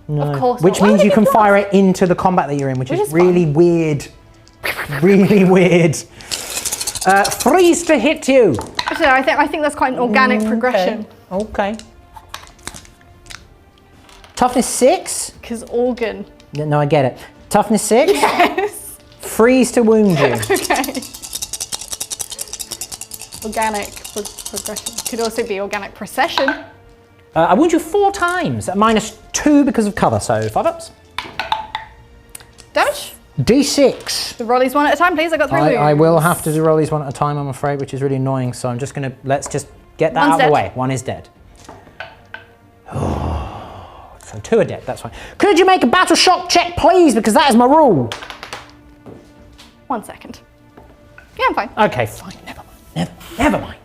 Speaker 2: No.
Speaker 1: Of course
Speaker 2: Which
Speaker 1: not.
Speaker 2: means you can fire it into the combat that you're in, which is really weird. Really weird. Freeze to hit you.
Speaker 1: So I think that's quite an organic progression.
Speaker 2: Okay. Toughness 6.
Speaker 1: Because organ.
Speaker 2: No, I get it. Toughness 6.
Speaker 1: Yes.
Speaker 2: Freeze to wound you.
Speaker 1: Okay. Organic progression. Could also be organic procession.
Speaker 2: I wound you 4 times at -2 because of cover, so 5 ups.
Speaker 1: Damage?
Speaker 2: D6.
Speaker 1: The rollies one at a time, please. I got 3 wounds.
Speaker 2: I will have to do roll these one at a time, I'm afraid, which is really annoying. So I'm just gonna, let's just get that
Speaker 1: One's
Speaker 2: out of the
Speaker 1: dead.
Speaker 2: way. One is dead. So 2 are dead, that's fine. Could you make a battle shock check, please? Because that is my rule.
Speaker 1: 1 second. Yeah, I'm fine.
Speaker 2: Okay, fine, never mind. Never mind.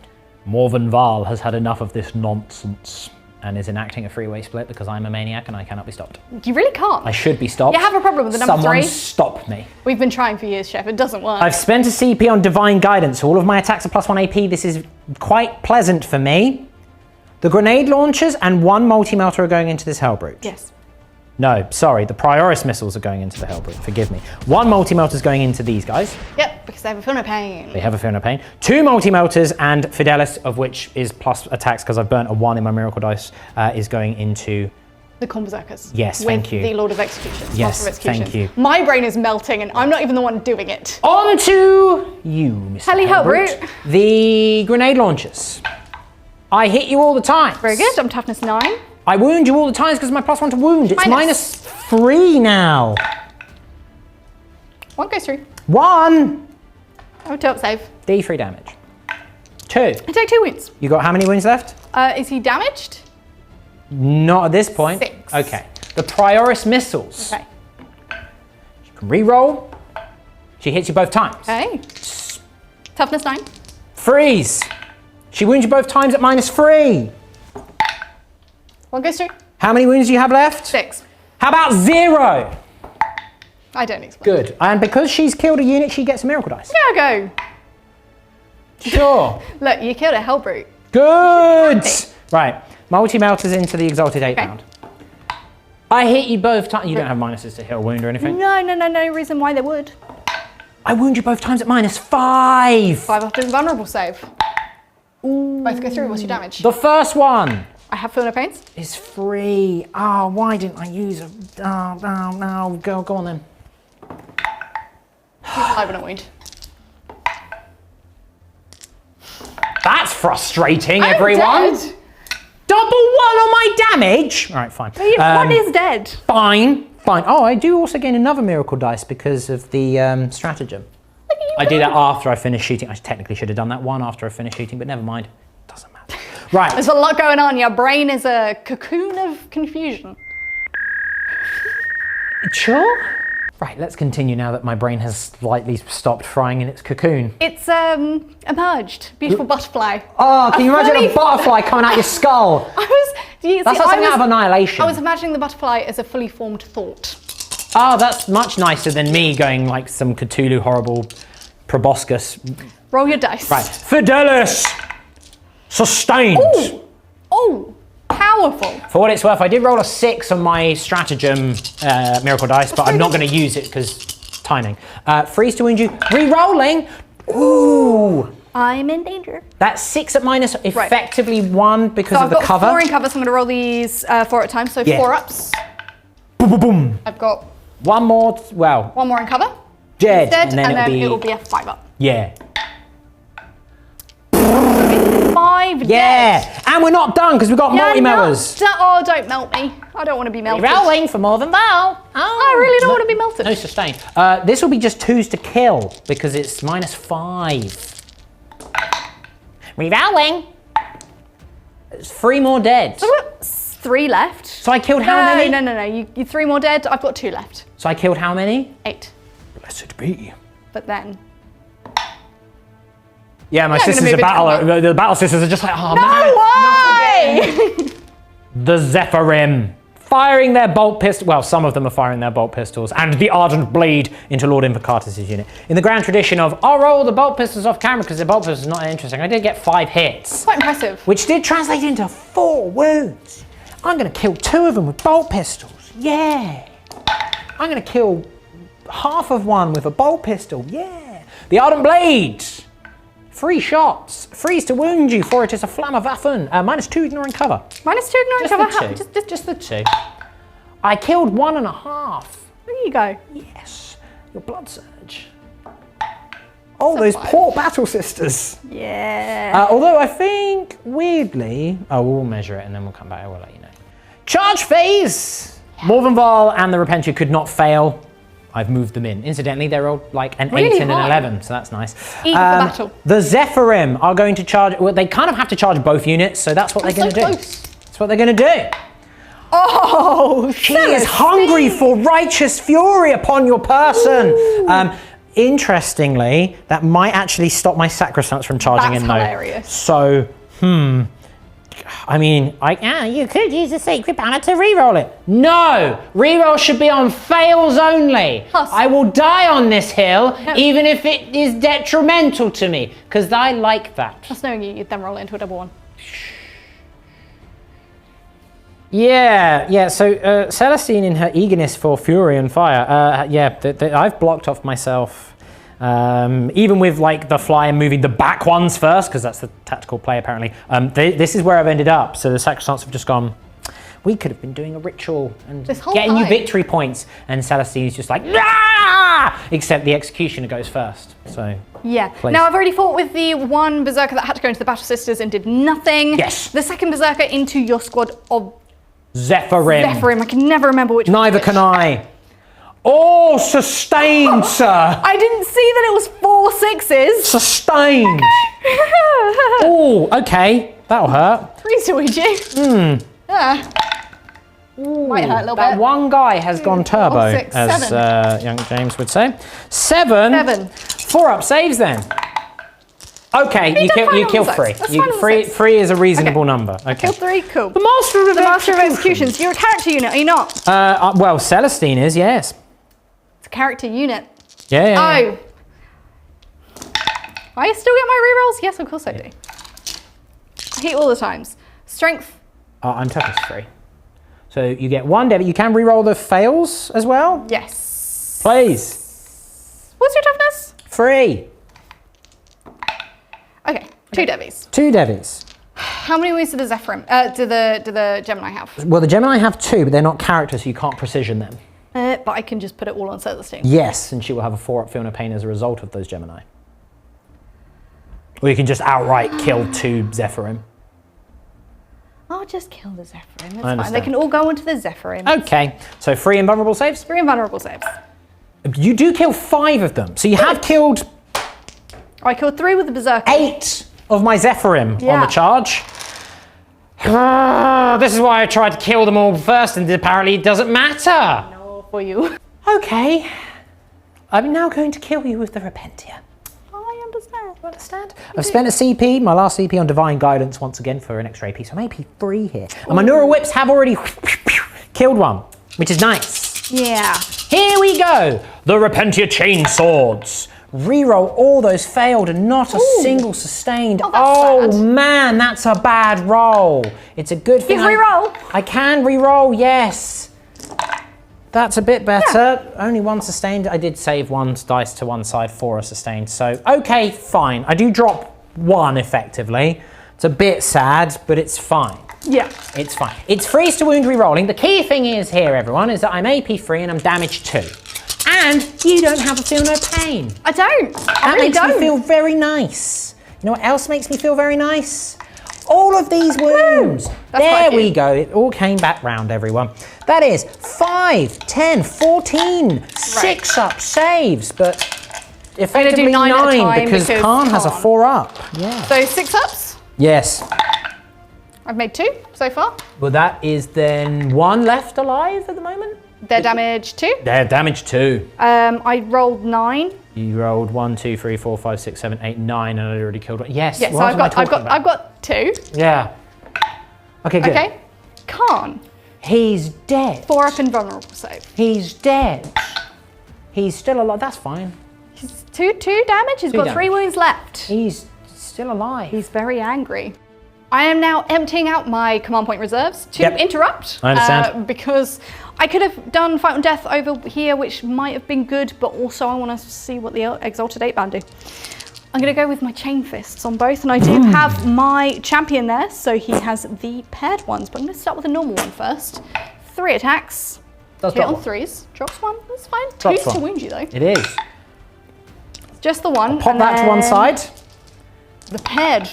Speaker 2: Morvenn Vahl has had enough of this nonsense and is enacting a freeway split because I'm a maniac and I cannot be stopped.
Speaker 1: You really can't.
Speaker 2: I should be stopped.
Speaker 1: You have a problem with the number
Speaker 2: Someone
Speaker 1: 3?
Speaker 2: stop me.
Speaker 1: We've been trying for years, Chef. It doesn't work.
Speaker 2: I've spent a CP on Divine Guidance, so all of my attacks are +1 AP. This is quite pleasant for me. The grenade launchers and 1 multi-melter are going into this Hellbrute.
Speaker 1: Yes.
Speaker 2: No, sorry, the Prioris missiles are going into the Hellbrute, forgive me. 1 multi-melter is going into these guys.
Speaker 1: Yep, because they have a feel no pain.
Speaker 2: They have a feel no pain. 2 multi-melters and Fidelis, of which is plus attacks because I've burnt a 1 in my miracle dice, is going into...
Speaker 1: The Berserkers.
Speaker 2: Yes, thank you.
Speaker 1: With the Lord of Execution.
Speaker 2: Yes,
Speaker 1: Master of Execution.
Speaker 2: thank you.
Speaker 1: My brain is melting and I'm not even the one doing it.
Speaker 2: On to you, Mr.
Speaker 1: Helly Hellbrute.
Speaker 2: The grenade launchers. I hit you all the time.
Speaker 1: Very good. I'm toughness 9.
Speaker 2: I wound you all the times because of my +1 to wound. It's -3 now.
Speaker 1: 1 goes through.
Speaker 2: 1.
Speaker 1: Oh, 2 up save.
Speaker 2: D3 damage. 2.
Speaker 1: I take 2 wounds.
Speaker 2: You got how many wounds left?
Speaker 1: Is he damaged?
Speaker 2: Not at this point.
Speaker 1: 6.
Speaker 2: Okay. The Prioris missiles.
Speaker 1: Okay.
Speaker 2: You can re-roll. She hits you both times.
Speaker 1: Okay. Toughness 9.
Speaker 2: Freeze. She wounds you both times at -3.
Speaker 1: 1 goes through.
Speaker 2: How many wounds do you have left?
Speaker 1: 6.
Speaker 2: How about 0?
Speaker 1: I don't explain.
Speaker 2: Good. And because she's killed a unit, she gets a miracle dice.
Speaker 1: Yeah, go.
Speaker 2: Sure.
Speaker 1: Look, you killed a Hellbrute.
Speaker 2: Good. Right. Multi-melters into the exalted 8 pound. I hit you both times. You don't have minuses to hit a wound or anything.
Speaker 1: No reason why they would.
Speaker 2: I wound you both times at -5.
Speaker 1: 5 after invulnerable save. Ooh. Both go through. What's your damage?
Speaker 2: The first one
Speaker 1: I have feel no pains.
Speaker 2: is free. Oh, why didn't I use a... Oh, no. Go on then.
Speaker 1: I wouldn't wound.
Speaker 2: That's frustrating,
Speaker 1: I'm
Speaker 2: everyone.
Speaker 1: dead.
Speaker 2: Double 1 on my damage. All right, fine.
Speaker 1: One is dead.
Speaker 2: Fine. Oh, I do also gain another miracle dice because of the stratagem. I did that after I finished shooting. I technically should have done that one after I finished shooting, but never mind. Doesn't matter. Right.
Speaker 1: There's a lot going on. Your brain is a cocoon of confusion.
Speaker 2: Sure. Right, let's continue now that my brain has slightly stopped frying in its cocoon.
Speaker 1: It's emerged. Beautiful butterfly.
Speaker 2: Oh, can you imagine a butterfly coming out your skull? That's like something out of Annihilation.
Speaker 1: I was imagining the butterfly as a fully formed thought.
Speaker 2: Oh, that's much nicer than me going like some Cthulhu horrible proboscis.
Speaker 1: Roll your dice.
Speaker 2: Right. Fidelis! Sustained!
Speaker 1: Oh, powerful.
Speaker 2: For what it's worth, I did roll a 6 on my stratagem miracle dice, but I'm not going to use it because timing. Freeze to wound you. Re-rolling! Ooh!
Speaker 1: I'm in danger.
Speaker 2: That's 6 at minus, effectively 1 because of the cover.
Speaker 1: I've got 4 in cover, so I'm going to roll these 4 at a time, so 4 ups.
Speaker 2: Boom, boom, boom.
Speaker 1: I've got
Speaker 2: 1 more,
Speaker 1: 1 more in cover.
Speaker 2: Dead,
Speaker 1: and then
Speaker 2: it'll
Speaker 1: it'll be a 5 up.
Speaker 2: Yeah.
Speaker 1: 5
Speaker 2: Yeah,
Speaker 1: dead.
Speaker 2: and we're not done because we've got multi-melters.
Speaker 1: Oh, don't melt me. I don't want to be melted.
Speaker 2: Rolling for Morvenn Vahl. Oh,
Speaker 1: I really don't want to be melted.
Speaker 2: No sustain. This will be just 2s to kill because it's -5. Rerolling. It's 3 more dead.
Speaker 1: So I've got 3 left.
Speaker 2: So I killed how many?
Speaker 1: No. You 3 more dead. I've got 2 left.
Speaker 2: So I killed how many?
Speaker 1: 8.
Speaker 2: Blessed be.
Speaker 1: But then.
Speaker 2: Yeah, my sisters are the battle sisters are just like, oh man.
Speaker 1: Why?
Speaker 2: The Zephyrim. Firing their bolt pistol, well, some of them are firing their bolt pistols, and the ardent blade into Lord Invocatus' unit. In the grand tradition of, I'll roll the bolt pistols off camera because the bolt pistols is not interesting. I did get 5 hits.
Speaker 1: Quite impressive.
Speaker 2: Which did translate into 4 wounds. I'm gonna kill 2 of them with bolt pistols. Yeah. I'm gonna kill half of one with a bolt pistol. Yeah. The ardent blade. 3 shots. Freeze to wound you, for it is a Flammerwaffen. -2 ignoring cover.
Speaker 1: -2 ignoring cover.
Speaker 2: Just the 2. I killed 1.5.
Speaker 1: There you go.
Speaker 2: Yes. Your blood surge. Oh, those poor battle sisters.
Speaker 1: Yeah.
Speaker 2: Although I think, weirdly... Oh, we'll measure it and then we'll come back. I will let you know. Charge phase! Morvenn Vahl and the Repentia could not fail. I've moved them in. Incidentally, they're all like an 8 and an 11, so that's nice.
Speaker 1: Eat for battle.
Speaker 2: The Zephyrim are going to charge... Well, they kind of have to charge both units, so that's what they're going to do. That's what they're going to do.
Speaker 1: Oh,
Speaker 2: she is hungry for righteous fury upon your person. Interestingly, that might actually stop my sacrosancts from charging in though.
Speaker 1: That's hilarious.
Speaker 2: So, I mean, you could use the sacred banner to reroll it. No, reroll should be on fails only. I will die on this hill, even if it is detrimental to me, because I like that.
Speaker 1: Just knowing you'd then roll it into a double 1.
Speaker 2: Yeah. So Celestine, in her eagerness for fury and fire, I've blocked off myself. Even with like the fly and moving the back ones first, because that's the tactical play apparently. This is where I've ended up. So the sacrosancts have just gone. We could have been doing a ritual and getting you victory points, and Celestine's just like, ah! Except the executioner goes first. So
Speaker 1: yeah.
Speaker 2: Please.
Speaker 1: Now I've already fought with the one berserker that had to go into the battle sisters and did nothing.
Speaker 2: Yes.
Speaker 1: The second berserker into your squad of
Speaker 2: Zephyrim.
Speaker 1: I can never remember which.
Speaker 2: Neither can I. Oh, sustained, sir.
Speaker 1: I didn't see that it was 4 6s.
Speaker 2: Sustained. Oh, okay. That'll hurt.
Speaker 1: Freeze to Ouija. Might hurt a little bit.
Speaker 2: That one guy has gone turbo,
Speaker 1: 6,
Speaker 2: as young James would say. 7. 4 up saves then. Okay, you kill 3. Three is a reasonable number. Okay.
Speaker 1: Kill 3, cool.
Speaker 2: The Master of
Speaker 1: Executions. You're a character unit, are you not?
Speaker 2: Well, Celestine is, yes.
Speaker 1: It's a character unit.
Speaker 2: Yeah.
Speaker 1: Oh. I still get my rerolls? Yes, of course I do. I hit all the times. Strength.
Speaker 2: I'm toughness 3. So you get 1 debit. You can reroll the fails as well?
Speaker 1: Yes.
Speaker 2: Please.
Speaker 1: What's your toughness?
Speaker 2: 3.
Speaker 1: Okay, 2 devies.
Speaker 2: 2 devies.
Speaker 1: How many ways do the Zephyrim, do the Gemini have?
Speaker 2: Well, the Gemini have 2, but they're not characters, so you can't precision them.
Speaker 1: But I can just put it all on Celestine.
Speaker 2: Yes, and she will have a 4 up feel no pain as a result of those Gemini. Or you can just outright kill 2 Zephyrim.
Speaker 1: I'll just kill the Zephyrim, it's
Speaker 2: I
Speaker 1: fine. They can all go into the Zephyrim.
Speaker 2: Okay, so 3 invulnerable saves?
Speaker 1: 3 invulnerable saves.
Speaker 2: You do kill 5 of them, so you have killed...
Speaker 1: I killed 3 with the Berserker.
Speaker 2: 8 of my Zephyrim on the charge. This is why I tried to kill them all first, and apparently it doesn't matter.
Speaker 1: No, for you.
Speaker 2: Okay. I'm now going to kill you with the Repentia.
Speaker 1: I understand.
Speaker 2: You understand? I've spent a CP, my last CP on Divine Guidance once again for an extra AP, so I'm AP 3 here. And my Neural Whips have already killed one, which is nice.
Speaker 1: Yeah.
Speaker 2: Here we go. The Repentia Chain Swords. Reroll all those failed and not a single sustained.
Speaker 1: Oh,
Speaker 2: man, that's a bad roll. It's a good thing.
Speaker 1: You reroll?
Speaker 2: I can reroll, yes. That's a bit better. Yeah. Only 1 sustained. I did save 1 dice to one side for a sustained. So, okay, fine. I do drop 1 effectively. It's a bit sad, but it's fine.
Speaker 1: Yeah.
Speaker 2: It's fine. It's freeze to wound rerolling. The key thing is here, everyone, is that I'm AP 3 and I'm damage 2. And you don't have a feel no pain.
Speaker 1: I don't.
Speaker 2: That makes me feel very nice. You know what else makes me feel very nice? All of these wounds. There we go. It all came back round, everyone. That is 5, 10, 14, 6 up saves, but effectively 9 because Khârn has a 4 up. Yeah.
Speaker 1: So 6 ups?
Speaker 2: Yes.
Speaker 1: I've made 2 so far.
Speaker 2: Well, that is then 1 left alive at the moment.
Speaker 1: Their damage 2.
Speaker 2: Their damage 2.
Speaker 1: I rolled 9.
Speaker 2: You rolled 1, 2, 3, 4, 5, 6, 7, 8, 9, and I already killed 1. Yes.
Speaker 1: Yeah, so
Speaker 2: what
Speaker 1: I've got 2.
Speaker 2: Yeah. Okay, good.
Speaker 1: Okay. Khârn.
Speaker 2: He's dead.
Speaker 1: 4 up invulnerable save.
Speaker 2: He's dead. He's still alive. That's fine.
Speaker 1: He's 2 damage. He's got 3 wounds left.
Speaker 2: He's still alive.
Speaker 1: He's very angry. I am now emptying out my command point reserves to interrupt.
Speaker 2: I understand.
Speaker 1: Because I could have done Fight on Death over here, which might have been good, but also I want to see what the Exalted 8-band do. I'm going to go with my chain fists on both, and I do have my champion there, so he has the paired ones, but I'm going to start with a normal one first. 3 attacks.
Speaker 2: Does
Speaker 1: hit
Speaker 2: drop
Speaker 1: on
Speaker 2: one.
Speaker 1: 3s. Drops 1. That's fine.
Speaker 2: Drops
Speaker 1: 2's to
Speaker 2: one.
Speaker 1: wound you, though.
Speaker 2: It is.
Speaker 1: Just the one.
Speaker 2: Pop that to one side.
Speaker 1: The paired.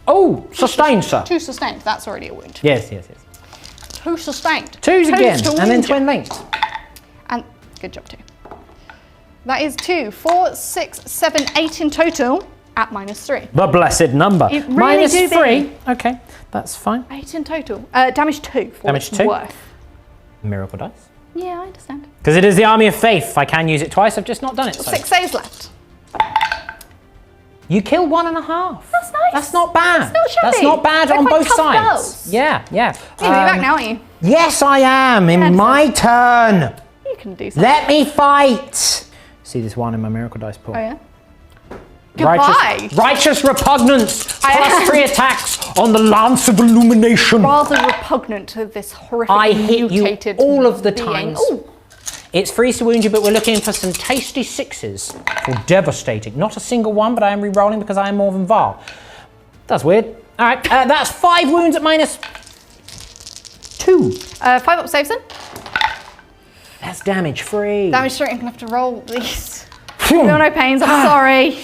Speaker 2: Oh, sustained, sir.
Speaker 1: 2 sustained. That's already a wound.
Speaker 2: Yes, yes, yes.
Speaker 1: 2 sustained.
Speaker 2: 2s again,
Speaker 1: to
Speaker 2: and then
Speaker 1: wound you.
Speaker 2: twin linked.
Speaker 1: And good job, 2. That is 2, 4, 6, 7, 8 in total at -3.
Speaker 2: The blessed number.
Speaker 1: It really do
Speaker 2: -3. Okay, that's fine.
Speaker 1: 8 in total. Damage 2 for
Speaker 2: Damage
Speaker 1: its
Speaker 2: 2.
Speaker 1: worth.
Speaker 2: Miracle dice.
Speaker 1: Yeah, I understand.
Speaker 2: Because it is the Army of Faith. I can use it twice. I've just not done it. So.
Speaker 1: 6 saves left.
Speaker 2: You kill 1.5.
Speaker 1: That's nice.
Speaker 2: That's not bad.
Speaker 1: That's not shabby.
Speaker 2: That's not bad
Speaker 1: They're
Speaker 2: on
Speaker 1: quite
Speaker 2: both
Speaker 1: tough
Speaker 2: sides.
Speaker 1: girls.
Speaker 2: Yeah, yeah.
Speaker 1: You're back now, aren't you?
Speaker 2: Yes, I am. In my turn.
Speaker 1: You can do something.
Speaker 2: Let me fight. See this 1 in my miracle dice pool.
Speaker 1: Oh, yeah? Goodbye.
Speaker 2: Righteous repugnance.
Speaker 1: I am-
Speaker 2: +3 attacks on the Lance of Illumination.
Speaker 1: Rather repugnant to this horrific
Speaker 2: I hit you
Speaker 1: mutated
Speaker 2: all of the
Speaker 1: being.
Speaker 2: times.
Speaker 1: Ooh.
Speaker 2: It's freeze to wound you, but we're looking for some tasty 6s for devastating. Not a single one, but I am re-rolling because I am Morvenn Vahl. That's weird. All right, that's 5 wounds at -2.
Speaker 1: 5 up saves then.
Speaker 2: That's damage free.
Speaker 1: Damage 3. I'm going to have to roll these. No pains. I'm sorry.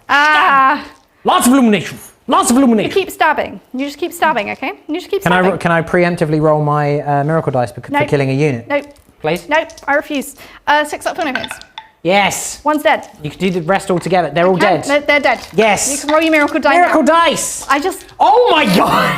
Speaker 1: Ah.
Speaker 2: Lots of illumination. Lots of
Speaker 1: You
Speaker 2: illumination.
Speaker 1: keep stabbing. You just keep stabbing, okay? You just keep
Speaker 2: Can
Speaker 1: stabbing.
Speaker 2: I preemptively roll my miracle dice for
Speaker 1: Nope.
Speaker 2: killing a unit?
Speaker 1: Nope.
Speaker 2: Please?
Speaker 1: Nope. I refuse. 6 up for no pains.
Speaker 2: Yes.
Speaker 1: 1's dead.
Speaker 2: You can do the rest all together. They're all dead.
Speaker 1: They're dead.
Speaker 2: Yes.
Speaker 1: You can roll your miracle die
Speaker 2: Miracle
Speaker 1: now.
Speaker 2: dice.
Speaker 1: I just...
Speaker 2: Oh my god.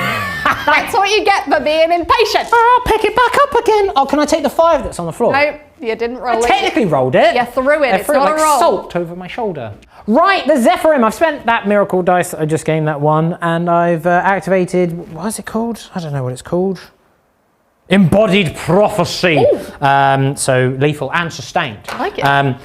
Speaker 1: That's what you get for being impatient.
Speaker 2: I'll pick it back up again. Oh, can I take the 5 that's on the floor?
Speaker 1: Nope. You didn't roll
Speaker 2: I
Speaker 1: it.
Speaker 2: technically rolled it.
Speaker 1: You threw it.
Speaker 2: I
Speaker 1: It's
Speaker 2: threw it
Speaker 1: not
Speaker 2: like
Speaker 1: a roll.
Speaker 2: salt over my shoulder. Right, the Zephyrim. I've spent that miracle dice that I just gained that one, and I've activated. What is it called? I don't know what it's called. Embodied prophecy. So lethal and sustained.
Speaker 1: I like it.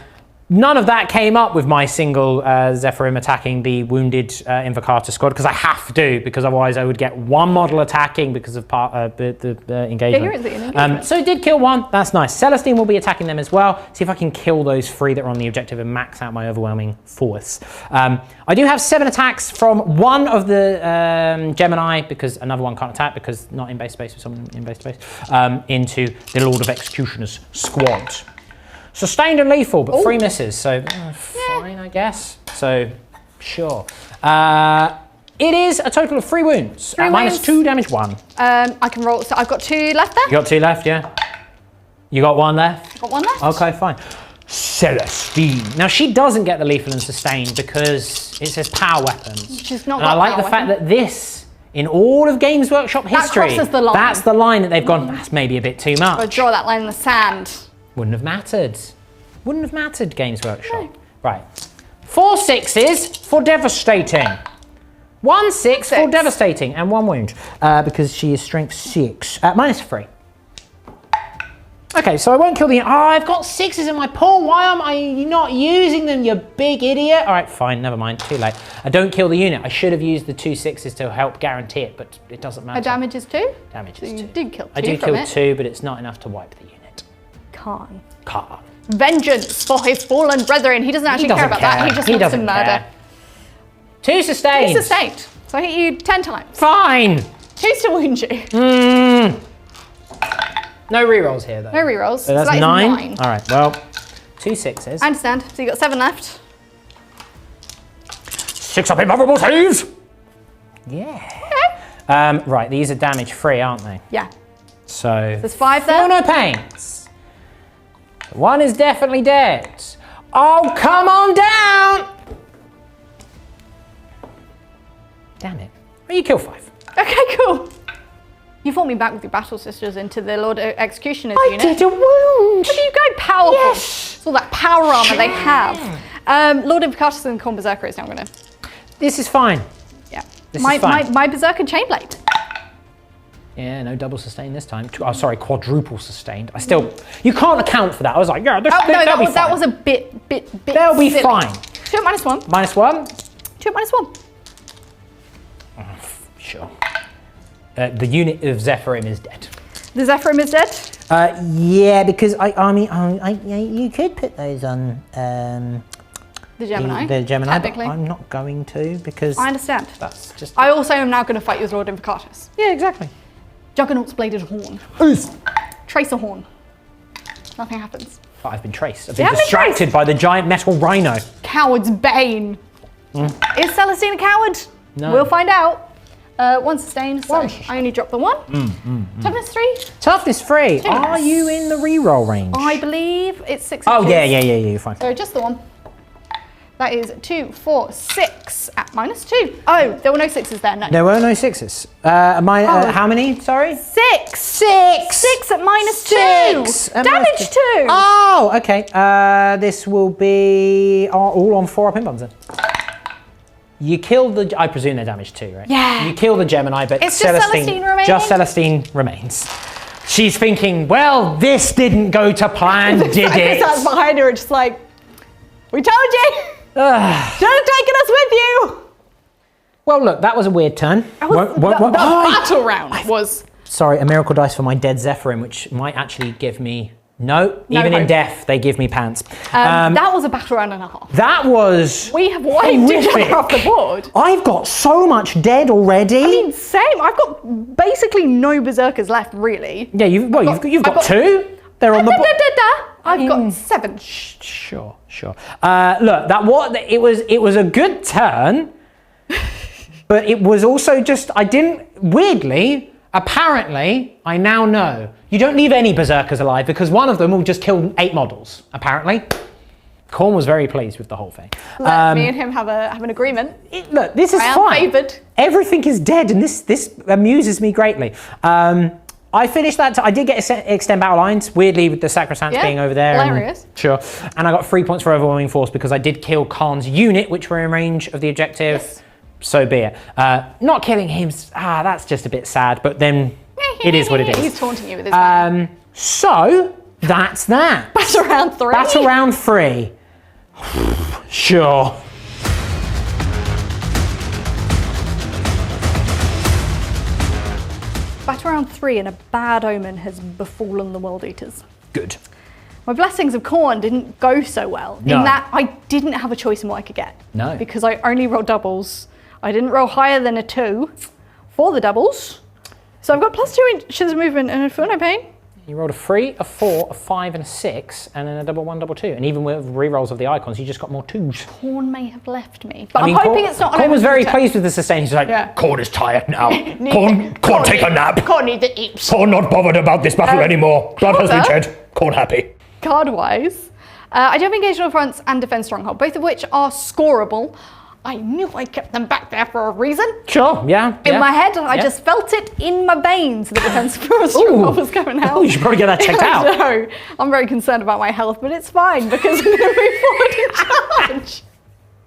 Speaker 2: None of that came up with my single Zephyrim attacking the wounded Invocator squad because I have to, because otherwise I would get 1 model attacking because of the engagement.
Speaker 1: Yeah, you're in the engagement.
Speaker 2: So it did kill 1. That's nice. Celestine will be attacking them as well. See if I can kill those 3 that are on the objective and max out my overwhelming force. I do have 7 attacks from 1 of the Gemini, because another one can't attack because not in base space with someone in base space, into the Lord of Executioner's squad. Sustained and lethal, but 3 misses, so fine, I guess. So, sure. It is a total of 3 wounds.
Speaker 1: 3 wounds.
Speaker 2: -2, damage 1.
Speaker 1: I can roll. So I've got 2 left there.
Speaker 2: You got 2 left, yeah? You got 1 left?
Speaker 1: Got 1 left.
Speaker 2: Okay, fine. Celestine. Now, she doesn't get the lethal and sustained because it says power weapons.
Speaker 1: She's not
Speaker 2: And I
Speaker 1: got
Speaker 2: like
Speaker 1: power
Speaker 2: the fact
Speaker 1: weapon.
Speaker 2: that this, in all of Games Workshop history,
Speaker 1: crosses the line.
Speaker 2: that's the line that they've gone, that's maybe a bit too
Speaker 1: I'll
Speaker 2: much.
Speaker 1: draw that line in the sand.
Speaker 2: Wouldn't have mattered. Wouldn't have mattered, Games Workshop. No. Right. 4 6s for devastating. 1 6 for devastating and 1 wound because she is strength 6 at -3. Okay, so I won't kill the. Oh, I've got 6s in my pool. Why am I not using them, you big idiot? All right, fine, never mind. Too late. I don't kill the unit. I should have used the 2 6s to help guarantee it, but it doesn't matter.
Speaker 1: Her damage is 2?
Speaker 2: Damage
Speaker 1: So
Speaker 2: is
Speaker 1: you
Speaker 2: 2.
Speaker 1: did kill 2
Speaker 2: I do
Speaker 1: from
Speaker 2: kill
Speaker 1: it.
Speaker 2: 2, but it's not enough to wipe the unit.
Speaker 1: Khârn.
Speaker 2: Khârn.
Speaker 1: Vengeance for his fallen brethren. He doesn't actually care about that. He just wants to murder.
Speaker 2: 2 sustained.
Speaker 1: 2 sustained. So I hit you 10 times.
Speaker 2: Fine.
Speaker 1: 2's to wound you.
Speaker 2: No rerolls here, though.
Speaker 1: No rerolls.
Speaker 2: So that's
Speaker 1: that is
Speaker 2: 9. All right, well, 2 6s.
Speaker 1: I understand. So you got 7 left.
Speaker 2: 6 up immovable saves. Yeah.
Speaker 1: Okay.
Speaker 2: Right, these are damage free, aren't they?
Speaker 1: Yeah.
Speaker 2: So
Speaker 1: There's 5
Speaker 2: feel
Speaker 1: there.
Speaker 2: no pains. 1 is definitely dead. Oh, come on down. Damn it. Well, you kill 5.
Speaker 1: Okay, cool. You fought me back with your battle sisters into the Lord Executioner's unit.
Speaker 2: I did a wound.
Speaker 1: Look at you go, powerful.
Speaker 2: Yes.
Speaker 1: It's all that power armor they have. Lord Invocatus and Khârn Berserker is now gonna.
Speaker 2: This is fine.
Speaker 1: Yeah.
Speaker 2: This is fine.
Speaker 1: My Berserker Chainblade.
Speaker 2: Yeah, no double sustain this time. Oh, sorry, quadruple sustained. I still, you can't account for that. I was like, yeah,
Speaker 1: that was a bit.
Speaker 2: They'll be
Speaker 1: silly.
Speaker 2: fine.
Speaker 1: 2 at -1.
Speaker 2: -1.
Speaker 1: 2 at -1.
Speaker 2: Sure. The unit of Zephyrim is dead.
Speaker 1: The Zephyrim is dead?
Speaker 2: Yeah, because you could put those on
Speaker 1: the Gemini.
Speaker 2: The Gemini,
Speaker 1: technically.
Speaker 2: but I'm not going to because
Speaker 1: I understand.
Speaker 2: That's just.
Speaker 1: I also am now going to fight you as Lord Invocatus.
Speaker 2: Yeah, exactly.
Speaker 1: Juggernaut's bladed horn. Tracer horn. Nothing happens.
Speaker 2: But I've been traced. I've been distracted by the giant metal rhino.
Speaker 1: Coward's bane. Is Celestine a coward?
Speaker 2: No.
Speaker 1: We'll find out. 1 sustained, so I only dropped the 1. Toughness 3.
Speaker 2: Toughness 3.
Speaker 1: Nice.
Speaker 2: Are you in the reroll range?
Speaker 1: I believe it's 6.
Speaker 2: Oh yeah, you're fine.
Speaker 1: So just the 1. That is 2, 4, 6 at -2. Oh, there were no 6s there, no.
Speaker 2: There were no 6s. How many? Sorry.
Speaker 1: 6.
Speaker 2: 6.
Speaker 1: 6 at -2.
Speaker 2: 6 at
Speaker 1: Damage 2.
Speaker 2: Oh, okay. This will be all on 4 up in buttons then. You kill the. I presume they're damaged too, right?
Speaker 1: Yeah.
Speaker 2: You kill the Gemini, but
Speaker 1: it's just Celestine remaining.
Speaker 2: Just Celestine remains. She's thinking, well, this didn't go to plan, did it?
Speaker 1: That's behind her, just like, we told you. Should have taken us with you.
Speaker 2: Well, look, that was a weird turn.
Speaker 1: The battle round was.
Speaker 2: Sorry, a miracle dice for my dead Zephyrim, which might actually give me. No, even in death, they give me pants.
Speaker 1: That was a battle round and a half.
Speaker 2: That was.
Speaker 1: We have wiped each other off the board.
Speaker 2: I've got so much dead already.
Speaker 1: I mean, same. I've got basically no berserkers left, really.
Speaker 2: Yeah, you've got 2. They're on the board.
Speaker 1: I've got 7.
Speaker 2: Sure. Look, it was a good turn, but it was also just apparently, I now know you don't leave any berserkers alive because one of them will just kill 8 models. Apparently, Khârn was very pleased with the whole thing.
Speaker 1: Me and him have an agreement.
Speaker 2: Look, this is fine.
Speaker 1: I am favoured.
Speaker 2: Everything is dead, and this amuses me greatly. I finished that. I did get extend battle lines, weirdly with the Sacrosanct being over there.
Speaker 1: Hilarious.
Speaker 2: Sure. And I got 3 points for overwhelming force because I did kill Khârn's unit, which were in range of the objective.
Speaker 1: Yes.
Speaker 2: So be it. Not killing him, that's just a bit sad, but then it is what it is.
Speaker 1: He's taunting you with his man.
Speaker 2: So that's that.
Speaker 1: Battle round 3.
Speaker 2: Battle round 3. Sure.
Speaker 1: Battle round 3 and a bad omen has befallen the World Eaters.
Speaker 2: Good.
Speaker 1: My Blessings of Khârn didn't go so well in that I didn't have a choice in what I could get.
Speaker 2: No.
Speaker 1: Because I only rolled doubles. I didn't roll higher than a 2 for the doubles. So I've got +2 inches of movement and I feel no pain.
Speaker 2: You rolled a 3, a 4, a 5 and a 6 and then a double 1, double 2. And even with rerolls of the icons, you just got more 2s.
Speaker 1: Khârn may have left me. But I'm hoping it's not an
Speaker 2: Khârn was very pleased with the sustain. He's like, Khârn is tired now. Khârn take a nap.
Speaker 1: Khârn needs the eeps.
Speaker 2: Khârn not bothered about this battle anymore. Blood has been shed. Khârn happy.
Speaker 1: Card-wise, I do have engagement fronts and defense stronghold, both of which are scoreable. I knew I kept them back there for a reason.
Speaker 2: Sure, yeah.
Speaker 1: In my head, I just felt it in my veins. The defense stronghold was going out.
Speaker 2: Oh, you should probably get that checked out.
Speaker 1: No, I'm very concerned about my health, but it's fine because I'm going to move forward in charge.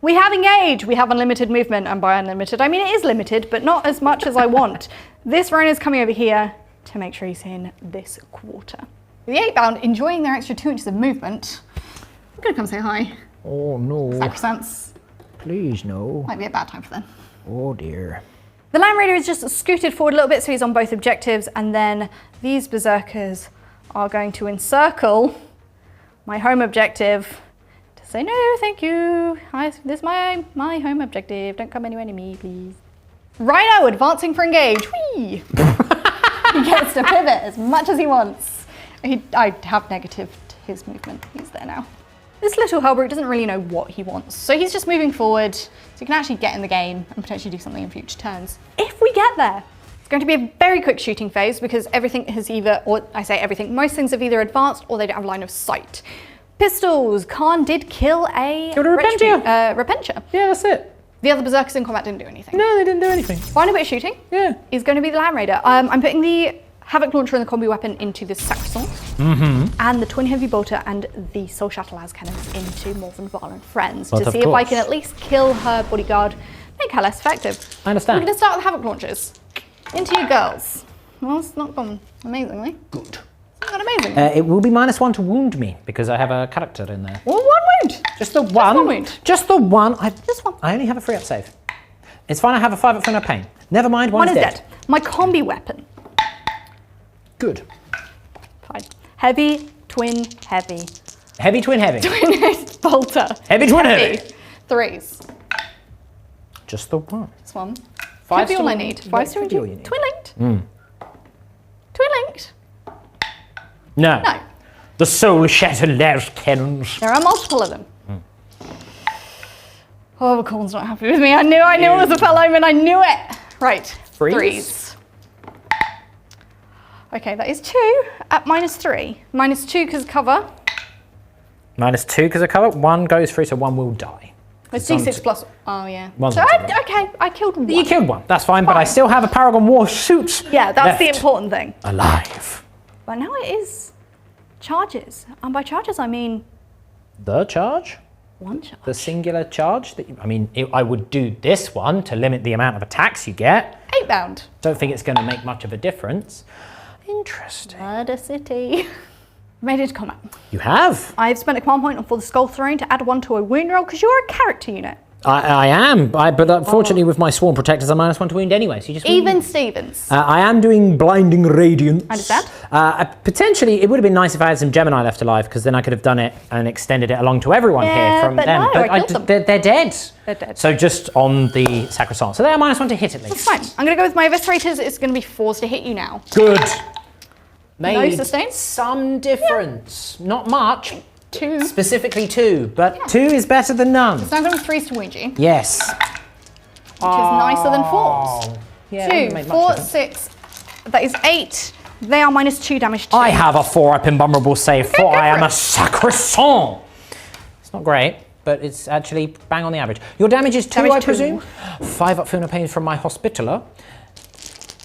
Speaker 1: We have engage. We have unlimited movement, and by unlimited, I mean it is limited, but not as much as I want. This Rhino is coming over here to make sure he's in this quarter. The 8-bound, enjoying their extra 2 inches of movement. I'm going to come say hi.
Speaker 2: Oh, no.
Speaker 1: Sacrosanct.
Speaker 2: Please, no.
Speaker 1: Might be a bad time for them.
Speaker 2: Oh, dear.
Speaker 1: The Land Raider is just scooted forward a little bit so he's on both objectives, and then these Berserkers are going to encircle my home objective to say, no, thank you. This is my home objective. Don't come anywhere near me, please. Rhino advancing for engage. Whee! He gets to pivot as much as he wants. I have negative to his movement. He's there now. This little Hellbrute doesn't really know what he wants, so he's just moving forward so he can actually get in the game and potentially do something in future turns. If we get there, it's going to be a very quick shooting phase because everything has either, or I say everything, most things have either advanced or they don't have line of sight. Pistols. Khârn did kill a
Speaker 2: Repentia.
Speaker 1: Repentia.
Speaker 2: Yeah, that's it.
Speaker 1: The other berserkers in combat didn't do anything.
Speaker 2: No, they didn't do anything.
Speaker 1: Final bit of shooting is going to be the Land Raider. I'm putting the Havoc Launcher and the combi weapon into the Sacrosanct, and the Twin Heavy Bolter and the Soul Shatter las cannons into Morvenn Vahl and friends to see if I can at least kill her bodyguard, make her less effective.
Speaker 2: I understand.
Speaker 1: We're going to start with Havoc Launchers. Into you girls. Well, it's not gone amazingly.
Speaker 2: Good.
Speaker 1: It's not amazing.
Speaker 2: It will be -1 to wound me because I have a character in there.
Speaker 1: Well, one wound.
Speaker 2: Just the one.
Speaker 1: one wound.
Speaker 2: Just the one.
Speaker 1: Just one.
Speaker 2: I only have a 3-up save. It's fine. I have a 5-up for no pain. Never mind. One is dead.
Speaker 1: My combi weapon.
Speaker 2: Good.
Speaker 1: Fine. Heavy, twin, heavy.
Speaker 2: Heavy, twin, heavy.
Speaker 1: Twin bolter.
Speaker 2: Heavy, twin, heavy.
Speaker 1: 3s.
Speaker 2: Just the one.
Speaker 1: This one.
Speaker 2: 5
Speaker 1: be all I need. 5 to
Speaker 2: all you need.
Speaker 1: Twin linked. Twin linked.
Speaker 2: No.
Speaker 1: No.
Speaker 2: The soul shatter las cannons.
Speaker 1: There are multiple of them. Oh, Corn's not happy with me. I knew it was a fell omen. I knew it. Right. 3s. Okay, that is 2 at -3. -2 because cover.
Speaker 2: -2 because of cover. 1 goes through, so 1 will die.
Speaker 1: It's D6 plus. Oh, yeah.
Speaker 2: One's
Speaker 1: So,
Speaker 2: not
Speaker 1: I killed 1.
Speaker 2: You killed 1. That's fine, but I still have a Paragon War suit.
Speaker 1: Yeah, that's the
Speaker 2: left
Speaker 1: important thing.
Speaker 2: alive.
Speaker 1: But now it is charges. And by charges, I mean
Speaker 2: The charge?
Speaker 1: 1 charge.
Speaker 2: The singular charge? I would do this one to limit the amount of attacks you get.
Speaker 1: 8 bound.
Speaker 2: Don't think it's going to make much of a difference. Interesting.
Speaker 1: Murder City. Made it to combat.
Speaker 2: You have?
Speaker 1: I've spent a command point for the Skull Throne to add 1 to a wound roll because you're a character unit.
Speaker 2: I am, but unfortunately with my Sworn Protectors, I'm -1 to wound anyway, so you just
Speaker 1: Even Stevens.
Speaker 2: I am doing Blinding Radiance.
Speaker 1: I understand.
Speaker 2: Potentially, it would have been nice if I had some Gemini left alive, because then I could have done it and extended it along to everyone here from
Speaker 1: but
Speaker 2: them.
Speaker 1: no, I killed them.
Speaker 2: They're dead.
Speaker 1: They're dead.
Speaker 2: So just on the Sacrosanct. So they are -1 to hit at least.
Speaker 1: That's fine. I'm going to go with my Eviscerators. It's going to be 4s to hit you now.
Speaker 2: Good. Made
Speaker 1: sustain?
Speaker 2: some difference. Not much.
Speaker 1: 2.
Speaker 2: Specifically 2, but 2 is better than none.
Speaker 1: It's now going to be 3s to wound you, which
Speaker 2: Yes.
Speaker 1: is nicer than 4s.
Speaker 2: Yeah,
Speaker 1: 2, 4, 6. That is 8. They are -2 damage to
Speaker 2: I have a 4-up invulnerable save, for
Speaker 1: go
Speaker 2: I am
Speaker 1: for
Speaker 2: a
Speaker 1: it.
Speaker 2: Sacrosanct. It's not great, but it's actually bang on the average. Your damage is 2,
Speaker 1: Damage
Speaker 2: I
Speaker 1: 2.
Speaker 2: presume? 5-up Feel No Pain from my Hospitaller.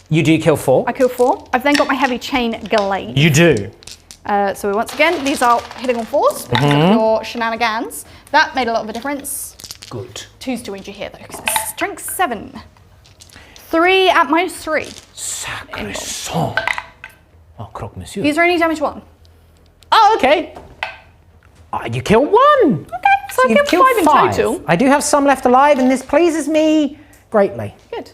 Speaker 2: You do kill 4.
Speaker 1: I kill 4. I've then got my Heavy Chain Glaive.
Speaker 2: You do.
Speaker 1: So once again, these are hitting on 4s because of your shenanigans. That made a lot of a difference.
Speaker 2: Good.
Speaker 1: 2s to wound you here though, because it's strength 7. 3 at -3.
Speaker 2: Sacrosanct. Oh, croque monsieur.
Speaker 1: These are only damage 1.
Speaker 2: Oh, okay. You kill 1.
Speaker 1: Okay, so I
Speaker 2: You've
Speaker 1: killed 5 in total.
Speaker 2: I do have some left alive, and this pleases me greatly.
Speaker 1: Good.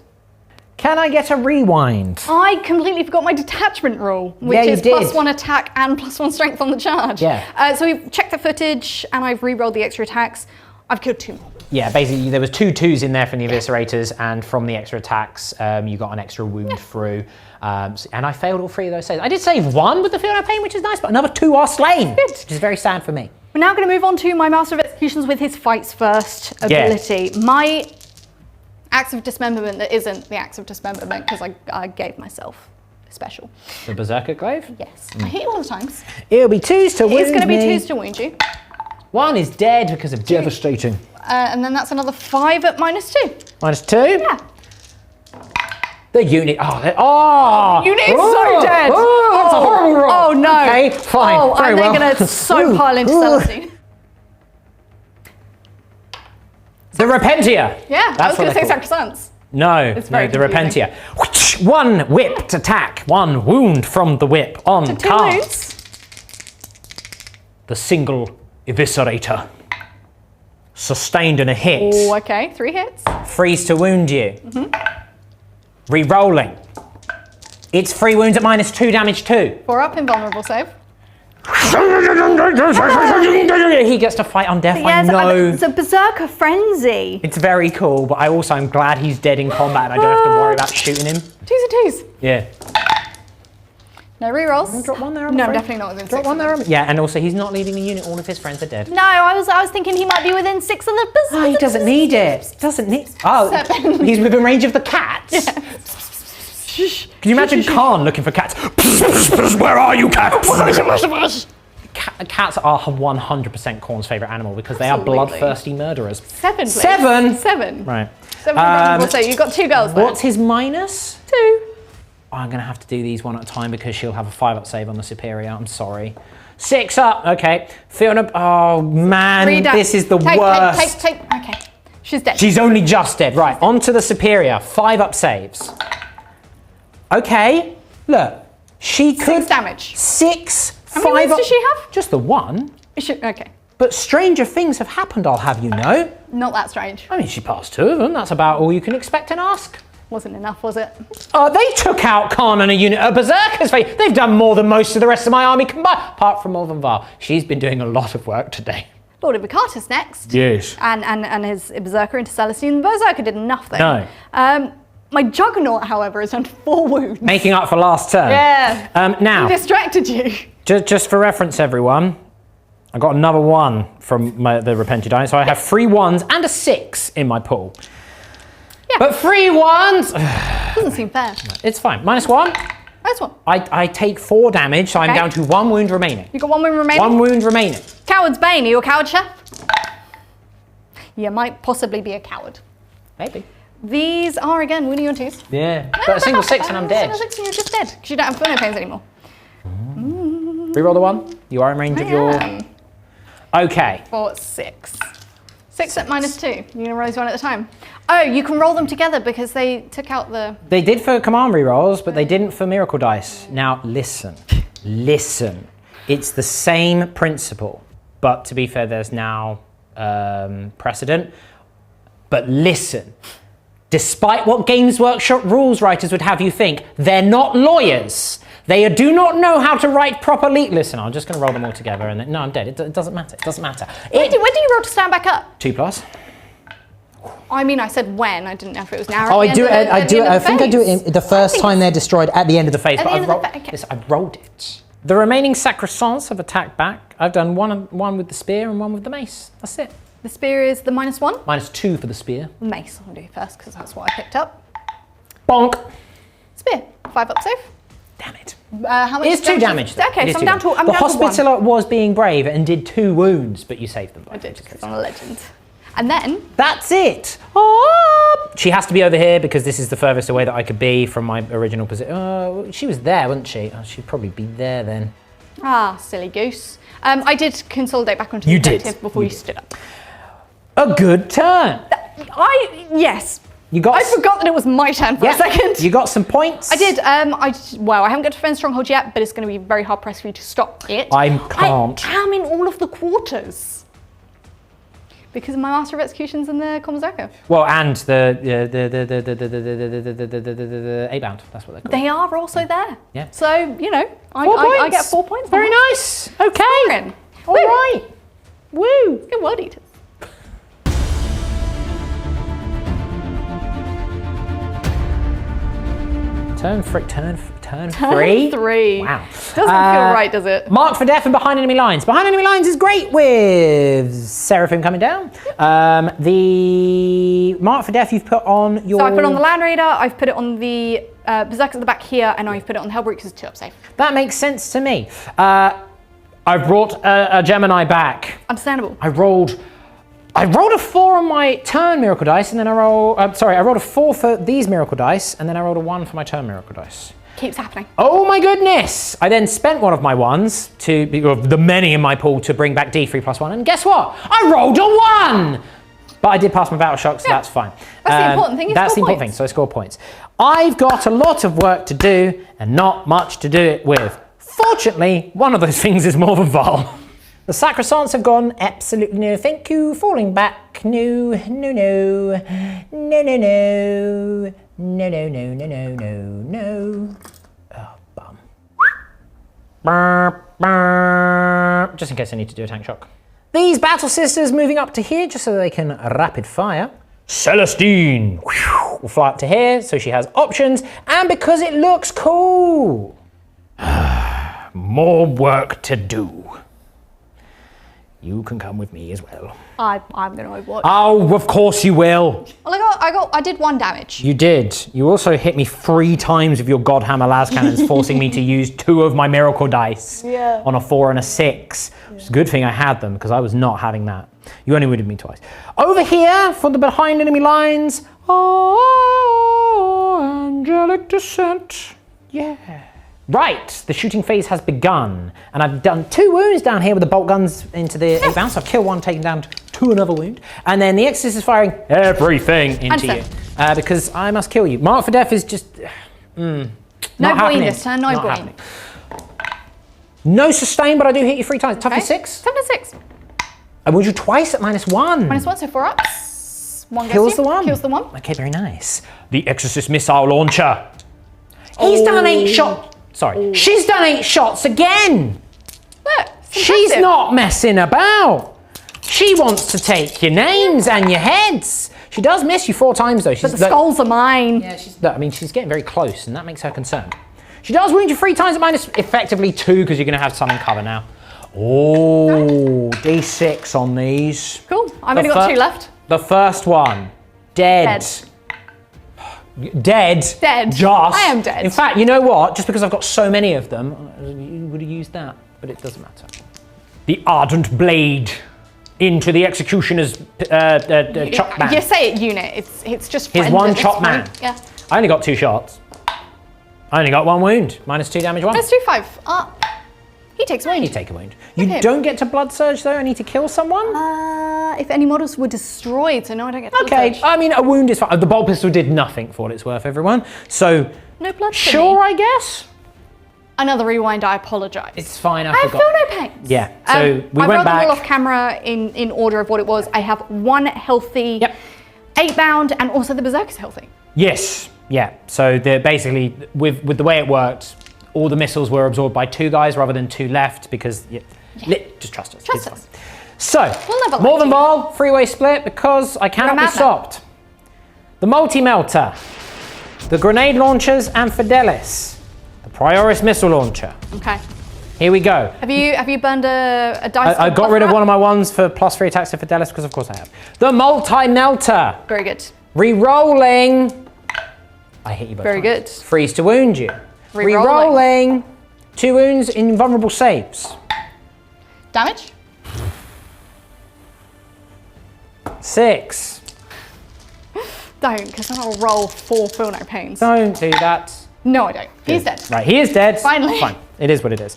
Speaker 2: Can I get a rewind?
Speaker 1: I completely forgot my detachment rule, which
Speaker 2: Yeah, you
Speaker 1: is
Speaker 2: did.
Speaker 1: +1 attack and +1 strength on the charge.
Speaker 2: Yeah.
Speaker 1: So we've checked the footage and I've re-rolled the extra attacks. I've killed 2 more.
Speaker 2: Yeah, basically there was 2 2s in there from the Eviscerators, and from the extra attacks, you got an extra wound through. And I failed all 3 of those saves. I did save 1 with the Feel No Pain, which is nice, but another 2 are slain,
Speaker 1: Good.
Speaker 2: which is very sad for me.
Speaker 1: We're now going to move on to my Master of Executions with his Fights First ability. My Acts of Dismemberment that isn't the Acts of Dismemberment because I gave myself a special.
Speaker 2: The Berserker Glaive?
Speaker 1: Yes. I hit you all the times.
Speaker 2: It'll be 2s to wound
Speaker 1: It's going to be
Speaker 2: me.
Speaker 1: 2s to wound you.
Speaker 2: 1 is dead because of devastating.
Speaker 1: And then that's another 5 at -2.
Speaker 2: -2?
Speaker 1: Yeah.
Speaker 2: The unit. Oh,
Speaker 1: Unit is so dead.
Speaker 2: Oh, that's a horrible roll.
Speaker 1: Oh no.
Speaker 2: Okay, fine.
Speaker 1: Oh,
Speaker 2: very
Speaker 1: and
Speaker 2: well.
Speaker 1: they're going to so
Speaker 2: Ooh,
Speaker 1: pile into
Speaker 2: ooh.
Speaker 1: Celestine.
Speaker 2: The Repentia.
Speaker 1: Yeah, I was going to say Sacrosancts.
Speaker 2: No,
Speaker 1: very
Speaker 2: the
Speaker 1: confusing.
Speaker 2: Repentia. 1 whipped attack, 1 wound from the whip on
Speaker 1: So 2
Speaker 2: card.
Speaker 1: wounds.
Speaker 2: The single Eviscerator. Sustained in a hit.
Speaker 1: Oh, okay. 3 hits.
Speaker 2: Freeze to wound you. Re-rolling. It's 3 wounds at -2 damage too.
Speaker 1: 4 up, invulnerable save.
Speaker 2: He gets to fight on death, I
Speaker 1: Yes,
Speaker 2: know.
Speaker 1: it's a Berserker Frenzy.
Speaker 2: It's very cool, but I also am glad he's dead in combat and I don't have to worry about shooting him.
Speaker 1: 2s and 2s.
Speaker 2: Yeah.
Speaker 1: No rerolls.
Speaker 2: Drop 1 there, I'm
Speaker 1: No,
Speaker 2: afraid.
Speaker 1: definitely not within 6.
Speaker 2: Drop 1 there. Yeah, and also he's not leading a unit, all of his friends are dead.
Speaker 1: No, I was thinking he might be within 6 of the Berserker.
Speaker 2: Oh, he doesn't need it. Doesn't need. Oh,
Speaker 1: 7.
Speaker 2: he's within range of the cats.
Speaker 1: Yeah.
Speaker 2: Can you imagine Khârn looking for cats? Where are you, cats? cats are 100% Khârn's favourite animal because they are
Speaker 1: Absolutely.
Speaker 2: bloodthirsty murderers.
Speaker 1: 7, please.
Speaker 2: 7?
Speaker 1: 7.
Speaker 2: Right.
Speaker 1: 7 so you've got 2 girls there.
Speaker 2: What's his minus?
Speaker 1: 2.
Speaker 2: I'm going to have to do these one at a time because she'll have a 5-up save on the superior. I'm sorry. 6 up. Okay. Fiona. Oh, man. This is the worst.
Speaker 1: Take. Okay. She's dead.
Speaker 2: She's only just dead. Right. On to the superior. 5-up saves. Okay. Look. She could.
Speaker 1: 6 damage.
Speaker 2: 6.
Speaker 1: How many wounds does she have?
Speaker 2: Just the 1.
Speaker 1: Okay.
Speaker 2: But stranger things have happened, I'll have you know.
Speaker 1: Not that strange.
Speaker 2: I mean, she passed 2 of them. That's about all you can expect and ask.
Speaker 1: Wasn't enough, was it?
Speaker 2: They took out Khârn and a unit of berserkers. They've done more than most of the rest of my army combined, apart from Morvenn Vahl. She's been doing a lot of work today.
Speaker 1: Lord of Vicatus next.
Speaker 2: Yes.
Speaker 1: And his berserker into Celestine. The berserker did nothing.
Speaker 2: No.
Speaker 1: My juggernaut, however, has done 4 wounds.
Speaker 2: Making up for last turn.
Speaker 1: Yeah.
Speaker 2: Now.
Speaker 1: Distracted you.
Speaker 2: Just for reference, everyone, I got another 1 from the Repented Eye, so I have 3 1s and a 6 in my pool.
Speaker 1: Yeah.
Speaker 2: But 3 1s.
Speaker 1: Doesn't seem fair.
Speaker 2: It's fine. -1.
Speaker 1: -1.
Speaker 2: I take 4 damage, so I'm down to 1 wound remaining.
Speaker 1: You got 1 wound remaining?
Speaker 2: 1 wound remaining.
Speaker 1: Coward's Bane. Are you a coward, chef? You might possibly be a coward.
Speaker 2: Maybe.
Speaker 1: These are again wounding on 2s.
Speaker 2: Yeah. But a single 6 and I'm dead.
Speaker 1: Single 6 and you're just dead because you don't have no pains anymore.
Speaker 2: Reroll the 1. You are in range of your. Okay.
Speaker 1: For 6. 6 at -2. You're gonna roll these one at a time. Oh, you can roll them together because they took out the.
Speaker 2: They did for command rerolls, but they didn't for miracle dice. Now listen. It's the same principle, but to be fair, there's now precedent. But listen. Despite what Games Workshop rules writers would have you think, they're not lawyers. They do not know how to write properly. Listen, I'm just going to roll them all together, and no, I'm dead. It doesn't matter. It doesn't matter.
Speaker 1: When do you roll to stand back up?
Speaker 2: 2+.
Speaker 1: I mean, I said when. I didn't know if it was now.
Speaker 2: Oh, I do. I think I do it the first time they're destroyed at the end of the phase.
Speaker 1: At
Speaker 2: But
Speaker 1: the end of the
Speaker 2: listen, I've rolled it. The remaining sacrosancts have attacked back. I've done one with the spear and 1 with the mace. That's it.
Speaker 1: The spear is the -1.
Speaker 2: -2 for the spear.
Speaker 1: Mace, I'll do first because that's what I picked up.
Speaker 2: Bonk.
Speaker 1: Spear, 5 up save.
Speaker 2: Damn it.
Speaker 1: How much?
Speaker 2: It's 2 damage.
Speaker 1: Okay, so I'm down to 1.
Speaker 2: The Hospitaller was being brave and did 2 wounds, but you saved them.
Speaker 1: I did because I'm a legend. And then
Speaker 2: that's it. Oh, she has to be over here because this is the furthest away that I could be from my original position. Oh, she was there, wasn't she? Oh, she'd probably be there then.
Speaker 1: Ah, silly goose. I did consolidate back onto the objective before you stood up.
Speaker 2: A good turn.
Speaker 1: Yes.
Speaker 2: You got.
Speaker 1: I forgot that it was my turn for a second.
Speaker 2: You got some points.
Speaker 1: I did. Well, I haven't got to defend stronghold yet, but it's going to be very hard pressed for you to stop it.
Speaker 2: I can't.
Speaker 1: I am in all of the quarters because of my Master of Executions and the Berserker.
Speaker 2: Well, and the A-bound. That's what they're called.
Speaker 1: They are also there.
Speaker 2: Yeah.
Speaker 1: So I get 4 points.
Speaker 2: Very nice. Okay. All right. Woo.
Speaker 1: Good World Eaters.
Speaker 2: Turn 3.
Speaker 1: Turn 3.
Speaker 2: Wow.
Speaker 1: Doesn't feel right, does it?
Speaker 2: Mark for death and behind enemy lines. Behind enemy lines is great with Seraphim coming down. The mark for death you've put on your.
Speaker 1: So I put it on the Land Raider. I've put it on the Berserkers at the back here, and I've put it on the Hellbreaker because it's 2 up safe.
Speaker 2: That makes sense to me. I've brought a Gemini back.
Speaker 1: Understandable.
Speaker 2: I rolled a 4 on my turn miracle dice, and then I rolled a 4 for these miracle dice, and then I rolled a 1 for my turn miracle dice.
Speaker 1: Keeps happening.
Speaker 2: Oh my goodness! I then spent one of my 1s of the many in my pool to bring back D3 +1, and guess what? I rolled a 1! But I did pass my battle shock, so that's fine.
Speaker 1: That's the important thing.
Speaker 2: That's the important thing, so I score points. I've got a lot of work to do, and not much to do it with. Fortunately, one of those things is Morvenn Vahl. The sacrosancts have gone absolutely no, thank you. Falling back, no. Oh, bum. Just in case I need to do a tank shock. These battle sisters moving up to here just so they can rapid fire. Celestine will fly up to here so she has options, and because it looks cool. More work to do. You can come with me as well.
Speaker 1: I'm going to overwatch.
Speaker 2: Oh, of course you will.
Speaker 1: Well, I did 1 damage.
Speaker 2: You did. You also hit me 3 times with your God Hammer las cannons, forcing me to use 2 of my miracle dice on a 4 and a 6. It's a good thing I had them because I was not having that. You only wounded me twice. Over here, for the behind enemy lines. Oh, angelic descent. Yeah. Right, the shooting phase has begun, and I've done 2 wounds down here with the bolt guns into the 8 bounce. I've killed 1, taken down 2 another wound, and then the Exorcist is firing everything into you because I must kill you. Mark for death is just
Speaker 1: no green this turn. No green.
Speaker 2: No sustain, but I do hit you 3 times. Toughness 6.
Speaker 1: Toughness 6.
Speaker 2: I wound you twice at -1.
Speaker 1: -1, so 4 ups. 1
Speaker 2: kills the 1.
Speaker 1: Kills the 1.
Speaker 2: Okay, very nice. The Exorcist missile launcher. He's done 8 shots. Sorry, she's done 8 shots again.
Speaker 1: Look,
Speaker 2: she's not messing about. She wants to take your names and your heads. She does miss you 4 times though.
Speaker 1: But the skulls are mine.
Speaker 2: Yeah, she's getting very close, and that makes her concerned. She does wound you 3 times at effectively 2 because you're going to have some in cover now. Oh, D6 on these.
Speaker 1: Cool. I've only got 2 left.
Speaker 2: The first one, dead. Dead. Just.
Speaker 1: I am dead.
Speaker 2: In fact, you know what? Just because I've got so many of them, you would have used that, but it doesn't matter. The ardent blade into the executioner's chop man.
Speaker 1: You say it, unit. It's just
Speaker 2: his one chop man.
Speaker 1: Yeah.
Speaker 2: I only got 2 shots. I only got 1 wound. -2 damage 1.
Speaker 1: -2, 5. He takes a wound.
Speaker 2: You take a wound. You don't get to blood surge though. I need to kill someone.
Speaker 1: If any models were destroyed, so no, I don't get blood surge.
Speaker 2: I mean, a wound is fine. The bolt pistol did nothing for what it's worth, everyone. So
Speaker 1: no blood.
Speaker 2: Sure, I guess.
Speaker 1: Another rewind. I apologise.
Speaker 2: It's fine. I
Speaker 1: feel no pains.
Speaker 2: Yeah. So we went back. I wrote them all
Speaker 1: off camera in order of what it was. I have 1 healthy, 8 bound, and also the berserker's healthy.
Speaker 2: Yes. Yeah. So basically, with the way it worked, all the missiles were absorbed by 2 guys rather than 2 left because just trust us.
Speaker 1: Trust us.
Speaker 2: So, Morvenn Vahl, 3-way split because I cannot be stopped. The multi-melter, the grenade launchers and Fidelis, the Prioris missile launcher.
Speaker 1: Okay.
Speaker 2: Here we go.
Speaker 1: Have you burned a dice?
Speaker 2: I got rid of one of my ones for +3 attacks to Fidelis because of course I have. The multi-melter.
Speaker 1: Very good.
Speaker 2: Re-rolling. I hit you both.
Speaker 1: Very good.
Speaker 2: Freeze to wound you. Re-rolling. 2 wounds in vulnerable saves.
Speaker 1: Damage?
Speaker 2: 6.
Speaker 1: Don't, because then I'll roll 4 feel no pains.
Speaker 2: Don't do that.
Speaker 1: No, I don't. He's dead.
Speaker 2: Right, he is dead.
Speaker 1: Finally.
Speaker 2: Fine. It is what it is.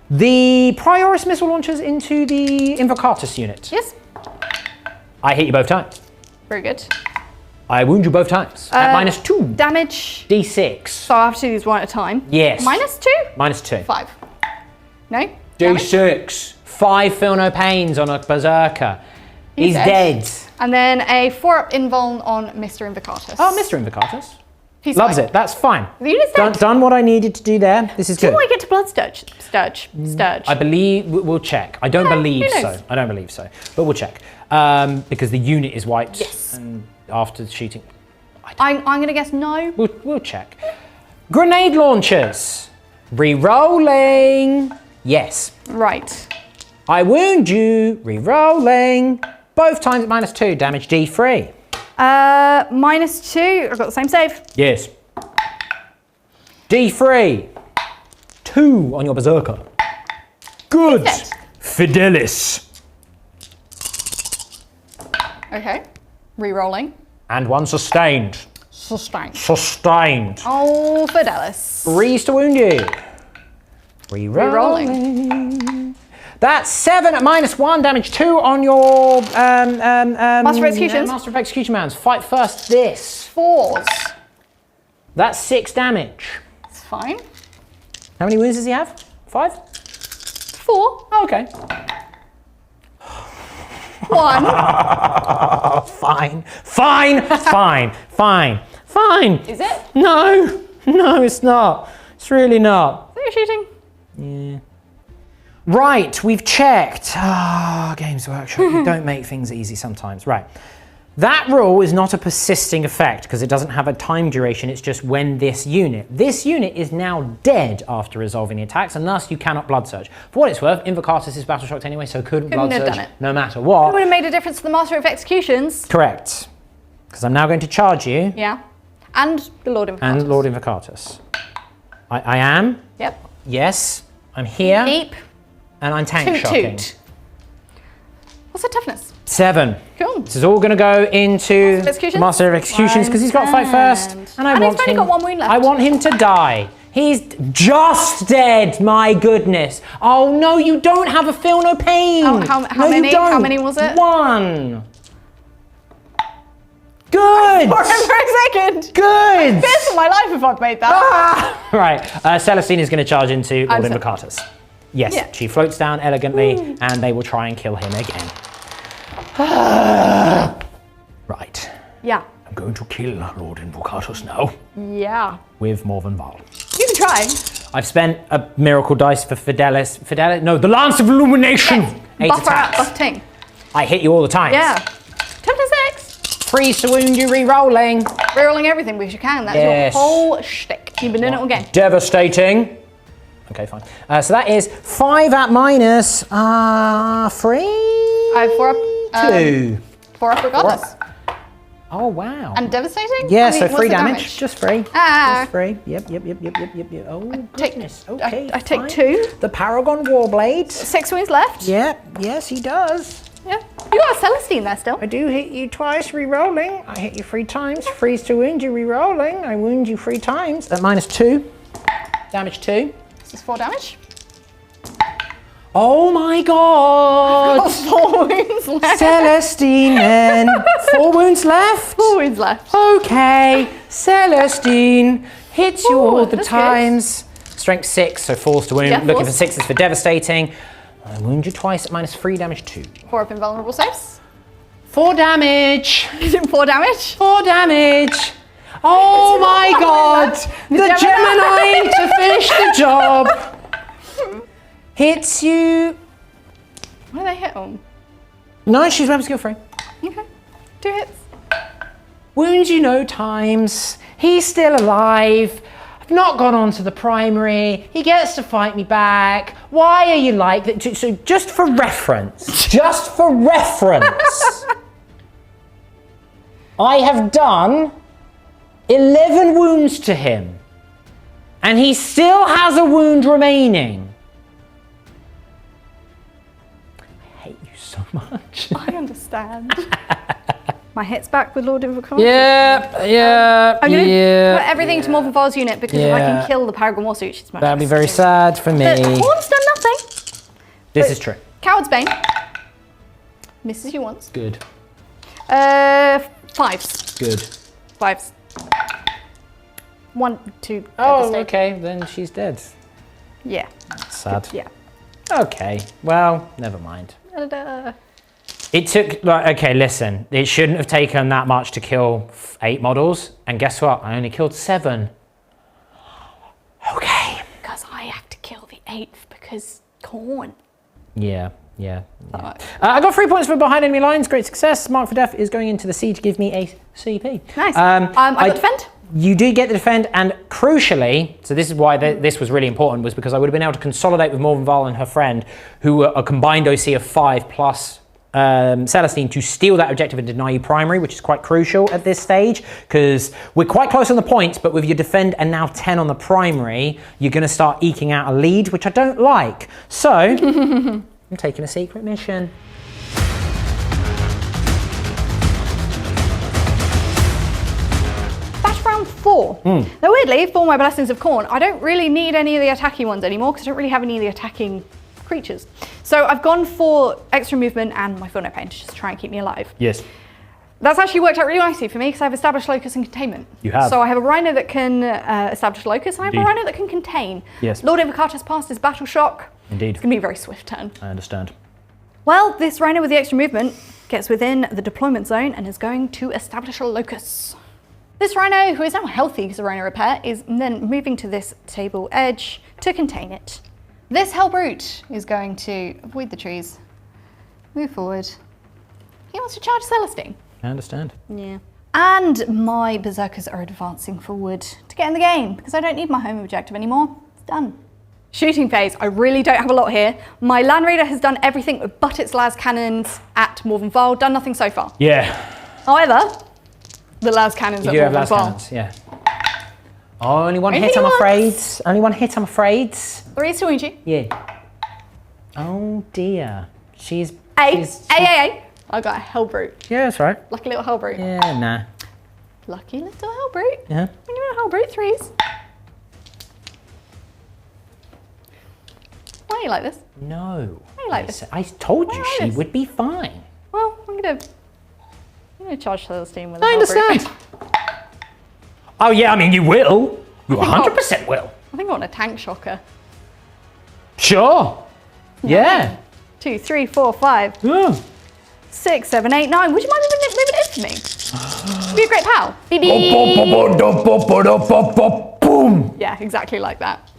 Speaker 2: The Prioris missile launchers into the Invocatus unit.
Speaker 1: Yes.
Speaker 2: I hit you both times.
Speaker 1: Very good.
Speaker 2: I wound you both times. At -2.
Speaker 1: Damage.
Speaker 2: D6.
Speaker 1: So I have to do these 1 at a time.
Speaker 2: Yes.
Speaker 1: -2?
Speaker 2: -2.
Speaker 1: 5. No?
Speaker 2: D6. 5 feel no pains on a berserker. He's dead.
Speaker 1: And then a 4-up invuln on Mr. Invocatus.
Speaker 2: Oh, Mr. Invocatus.
Speaker 1: He's
Speaker 2: Loves
Speaker 1: fine.
Speaker 2: it. That's fine.
Speaker 1: The unit's dead.
Speaker 2: Done what I needed to do there. This is good.
Speaker 1: Do I get to blood sturge? Sturge.
Speaker 2: I believe we'll check. I don't believe so. I don't believe so, but we'll check because the unit is wiped.
Speaker 1: Yes.
Speaker 2: And after shooting,
Speaker 1: I'm going to guess no.
Speaker 2: We'll check. Grenade launchers. Re-rolling. Yes.
Speaker 1: Right.
Speaker 2: I wound you. Re-rolling. Both times at -2. Damage D3.
Speaker 1: -2. I've got the same save.
Speaker 2: Yes. D3. 2 on your berserker. Good. Fidelis.
Speaker 1: Okay. Re-rolling.
Speaker 2: And 1 sustained. Sustained.
Speaker 1: Oh, Fidelis.
Speaker 2: Freeze to wound you. Re-rolling. That's 7 at -1. Damage 2 on your
Speaker 1: Master of Executions.
Speaker 2: Master of Execution mounts. Fight first this.
Speaker 1: 4s.
Speaker 2: That's 6 damage.
Speaker 1: It's fine.
Speaker 2: How many wounds does he have? 5?
Speaker 1: 4.
Speaker 2: Oh, okay.
Speaker 1: 1.
Speaker 2: Fine.
Speaker 1: Is it?
Speaker 2: No, it's not. It's really not.
Speaker 1: So you're shooting?
Speaker 2: Yeah. Right, we've checked. Games Workshop, you don't make things easy sometimes. Right. That rule is not a persisting effect because it doesn't have a time duration, it's just when this unit is now dead after resolving the attacks, and thus you cannot blood surge. For what it's worth, Invocatus is battle shocked anyway, so couldn't blood
Speaker 1: have
Speaker 2: surge
Speaker 1: done it.
Speaker 2: no matter what.
Speaker 1: It would have made a difference to the Master of Executions.
Speaker 2: Correct. Because I'm now going to charge you.
Speaker 1: Yeah. And the Lord Invocatus.
Speaker 2: And Lord Invocatus. I am.
Speaker 1: Yep.
Speaker 2: Yes. I'm here.
Speaker 1: Eep.
Speaker 2: And I'm tank shocking.
Speaker 1: Toot. What's the toughness?
Speaker 2: 7.
Speaker 1: Cool.
Speaker 2: This is all going to go into Master of Executions because he's got to fight first. And
Speaker 1: he's only got 1 wound left.
Speaker 2: I want him to die. He's just dead, my goodness. Oh no, you don't have a feel no pain.
Speaker 1: How many? How many was it?
Speaker 2: 1. Good.
Speaker 1: For a second.
Speaker 2: Good.
Speaker 1: Fears for my life if I'd made that.
Speaker 2: Ah! Right, Celestine is going to charge into Lord Invocatus. Yes, yeah. She floats down elegantly, and they will try and kill him again. Right.
Speaker 1: Yeah.
Speaker 2: I'm going to kill Lord Invocatus now.
Speaker 1: Yeah.
Speaker 2: With Morvenn Vahl.
Speaker 1: You can try.
Speaker 2: I've spent a miracle dice for Fidelis. No, the Lance of Illumination.
Speaker 1: Yes.
Speaker 2: 8 attacks.
Speaker 1: Buff ting.
Speaker 2: I hit you all the time.
Speaker 1: Yeah. 10 to 6.
Speaker 2: Freeze to wound you, re-rolling.
Speaker 1: Re-rolling everything because you can. That's your whole shtick. You've been doing it all game.
Speaker 2: Devastating. Okay, fine. So that is 5 at minus 3.
Speaker 1: I have 4 up.
Speaker 2: 2.
Speaker 1: 4 up regardless.
Speaker 2: Oh wow.
Speaker 1: And devastating?
Speaker 2: Yeah, so 3 damage. Just 3.
Speaker 1: Ah.
Speaker 2: Just 3. Yep. Oh goodness. Okay.
Speaker 1: I take 2.
Speaker 2: The Paragon Warblade.
Speaker 1: 6 wounds left.
Speaker 2: Yep. Yes, he does.
Speaker 1: Yeah. You got a Celestine there still.
Speaker 2: I do hit you twice, re-rolling. I hit you 3 times. Freeze to wound you, re-rolling. I wound you 3 times. At minus 2. Damage 2.
Speaker 1: This is 4 damage.
Speaker 2: Oh my god!
Speaker 1: 4 wounds left.
Speaker 2: Celestine then. 4 wounds left?
Speaker 1: 4 wounds left.
Speaker 2: Okay. Celestine hits you all the
Speaker 1: that's
Speaker 2: times. Strength 6, so 4s to wound.
Speaker 1: Yeah,
Speaker 2: Looking
Speaker 1: fours.
Speaker 2: for 6s for devastating. I wound you twice at minus 3 damage 2.
Speaker 1: 4 up invulnerable saves.
Speaker 2: 4 damage.
Speaker 1: 4 damage.
Speaker 2: 4 damage. Oh my god! The Gemini to finish the job hits you.
Speaker 1: What do they hit on?
Speaker 2: No, she's weapon skill free.
Speaker 1: Okay. 2 hits.
Speaker 2: Wounds you no times. He's still alive. I've not gone on to the primary. He gets to fight me back. Why are you like that? So just for reference, I have done 11 wounds to him, and he still has a wound remaining. I hate you so much.
Speaker 1: I understand. My hit's back with Lord Invocatus.
Speaker 2: Yeah.
Speaker 1: I'm going to put everything to Morvenn Vahl's unit because if I can kill the Paragon Warsuit, she's much.
Speaker 2: That'd be very sad for me.
Speaker 1: But Khârn's done nothing.
Speaker 2: This is true.
Speaker 1: Coward's Bane. Misses you once.
Speaker 2: Good.
Speaker 1: 5s.
Speaker 2: Good.
Speaker 1: 5s. 1, 2.
Speaker 2: Oh, okay. Then she's dead.
Speaker 1: Yeah.
Speaker 2: That's sad.
Speaker 1: Yeah.
Speaker 2: Okay. Well, never mind.
Speaker 1: Da-da-da.
Speaker 2: It took, like, okay, listen. It shouldn't have taken that much to kill 8 models. And guess what? I only killed 7. Okay.
Speaker 1: Because I have to kill the 8th because Khârn.
Speaker 2: Yeah. I got 3 points for behind enemy lines. Great success. Mark for Death is going into the sea to give me a CP.
Speaker 1: Nice. I got defend.
Speaker 2: You do get the defend, and crucially, so this is why this was really important, was because I would have been able to consolidate with Morvenn Vahl and her friend, who were a combined OC of 5 plus Celestine, to steal that objective and deny you primary, which is quite crucial at this stage, because we're quite close on the points, but with your defend and now 10 on the primary, you're going to start eking out a lead, which I don't like. So, I'm taking a secret mission.
Speaker 1: Round 4. Now weirdly, for my Blessings of Khârn, I don't really need any of the attacking ones anymore because I don't really have any of the attacking creatures. So I've gone for extra movement and my Feel No Pain to just try and keep me alive.
Speaker 2: Yes.
Speaker 1: That's actually worked out really nicely for me because I've established locus and containment.
Speaker 2: You have.
Speaker 1: So I have a Rhino that can establish locus and I have a Rhino that can contain.
Speaker 2: Yes.
Speaker 1: Lord Invocatus passed his battle shock.
Speaker 2: Indeed.
Speaker 1: It's going to be a very swift turn.
Speaker 2: I understand.
Speaker 1: Well, this Rhino with the extra movement gets within the deployment zone and is going to establish a locus. This Rhino, who is now healthy because of Rhino Repair, is then moving to this table edge to contain it. This Hellbrute is going to avoid the trees, move forward. He wants to charge Celestine.
Speaker 2: I understand.
Speaker 1: Yeah. And my berserkers are advancing forward to get in the game because I don't need my home objective anymore. It's done. Shooting phase, I really don't have a lot here. My Land Raider has done everything but its las cannons at Morvenn Vahl, done nothing so far.
Speaker 2: Yeah.
Speaker 1: However, the las cannons at Morvenn Vahl.
Speaker 2: Yeah. Oh, only one hit, I'm afraid. Only one hit, I'm afraid.
Speaker 1: 3 to wound you.
Speaker 2: Yeah. Oh dear. She's...
Speaker 1: A. I got a Hellbrute.
Speaker 2: Yeah, that's right.
Speaker 1: Lucky little Hellbrute.
Speaker 2: Yeah, nah.
Speaker 1: Lucky little Hellbrute.
Speaker 2: Yeah.
Speaker 1: When you're a Hellbrute, 3s. Why do you like this?
Speaker 2: No.
Speaker 1: Why do you like this?
Speaker 2: I told you she
Speaker 1: this?
Speaker 2: would be fine.
Speaker 1: Well, I'm gonna charge Celestine with a
Speaker 2: I understand. Oh yeah, I mean you will. You 100% will.
Speaker 1: I think I want a tank shocker.
Speaker 2: Sure. Yeah.
Speaker 1: 2, 3, 4, 5.
Speaker 2: Yeah.
Speaker 1: 6, 7, 8, 9. Would you mind moving it in for me? Be a great pal.
Speaker 2: Boom.
Speaker 1: Yeah, exactly like that.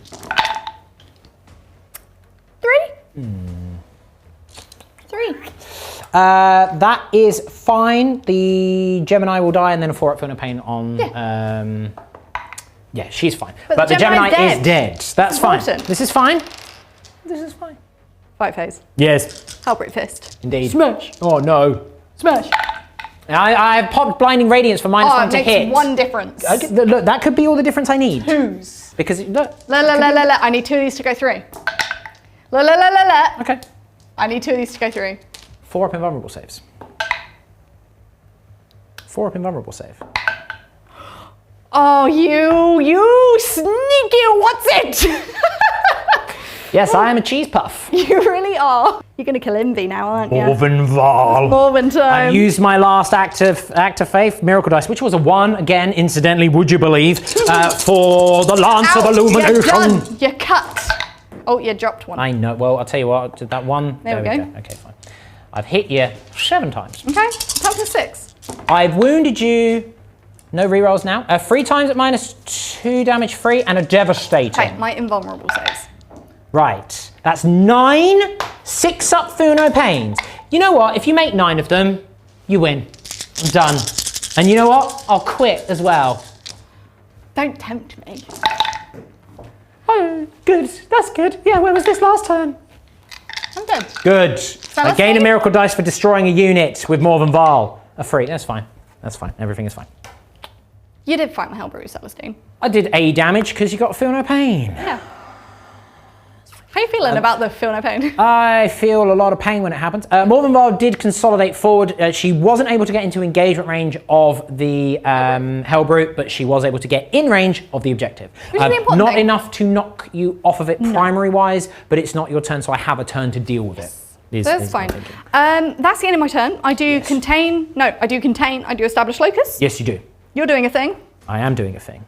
Speaker 1: 3. 3.
Speaker 2: That is fine. The Gemini will die and then a 4-up Feeling of Pain on... Yeah. She's fine. But the Gemini is dead. That's fine. This is fine. This is fine.
Speaker 1: Fight phase.
Speaker 2: Yes.
Speaker 1: Hellbrute Fist.
Speaker 2: Indeed.
Speaker 1: Smash.
Speaker 2: Oh no.
Speaker 1: Smash.
Speaker 2: I have popped Blinding Radiance for -1 to hit.
Speaker 1: It makes 1 difference.
Speaker 2: Okay, look, that could be all the difference I need.
Speaker 1: 2s.
Speaker 2: Because, look.
Speaker 1: I need 2 of these to go through.
Speaker 2: Okay.
Speaker 1: I need 2 of these to go through.
Speaker 2: 4-up invulnerable saves. 4-up invulnerable save.
Speaker 1: Oh, you sneaky what's it?
Speaker 2: Yes, I am a cheese puff.
Speaker 1: You really are. You're going to kill Envy now, aren't you?
Speaker 2: Morvenn Vahl.
Speaker 1: Morvenn time.
Speaker 2: I used my last act of faith, Miracle Dice, which was a 1, again, incidentally, would you believe, for the Lance of Illumination.
Speaker 1: You're done. You're cut. Oh, you dropped 1.
Speaker 2: I know. Well, I'll tell you what, did that 1.
Speaker 1: There we go.
Speaker 2: Okay, fine. I've hit you 7 times.
Speaker 1: Okay, top to 6.
Speaker 2: I've wounded you. No rerolls now. 3 times at -2 damage free and a devastating.
Speaker 1: Okay, my invulnerable saves.
Speaker 2: Right. That's 9 6-up Funo Pains. You know what? If you make 9 of them, you win. I'm done. And you know what? I'll quit as well.
Speaker 1: Don't tempt me.
Speaker 2: Oh, good. That's good. Yeah, where was this last turn?
Speaker 1: I'm dead.
Speaker 2: Good. I gain a Miracle Dice for destroying a unit with Morvenn Vahl. A 3. That's fine. That's fine. Everything is fine.
Speaker 1: You did fight my Hellbrute, Celestine.
Speaker 2: I did A damage because you got Feel No Pain.
Speaker 1: Yeah. How are you feeling about the Feel No Pain?
Speaker 2: I feel a lot of pain when it happens. Morvenn Vahl did consolidate forward. She wasn't able to get into engagement range of the Hellbrute, but she was able to get in range of the objective.
Speaker 1: Which is the important
Speaker 2: not
Speaker 1: thing.
Speaker 2: enough to knock you off of it primary-wise, but it's not your turn, so I have a turn to deal with it.
Speaker 1: That's fine. That's the end of my turn. I do contain. No, I do contain. I do establish locus.
Speaker 2: Yes, you do.
Speaker 1: You're doing a thing.
Speaker 2: I am doing a thing.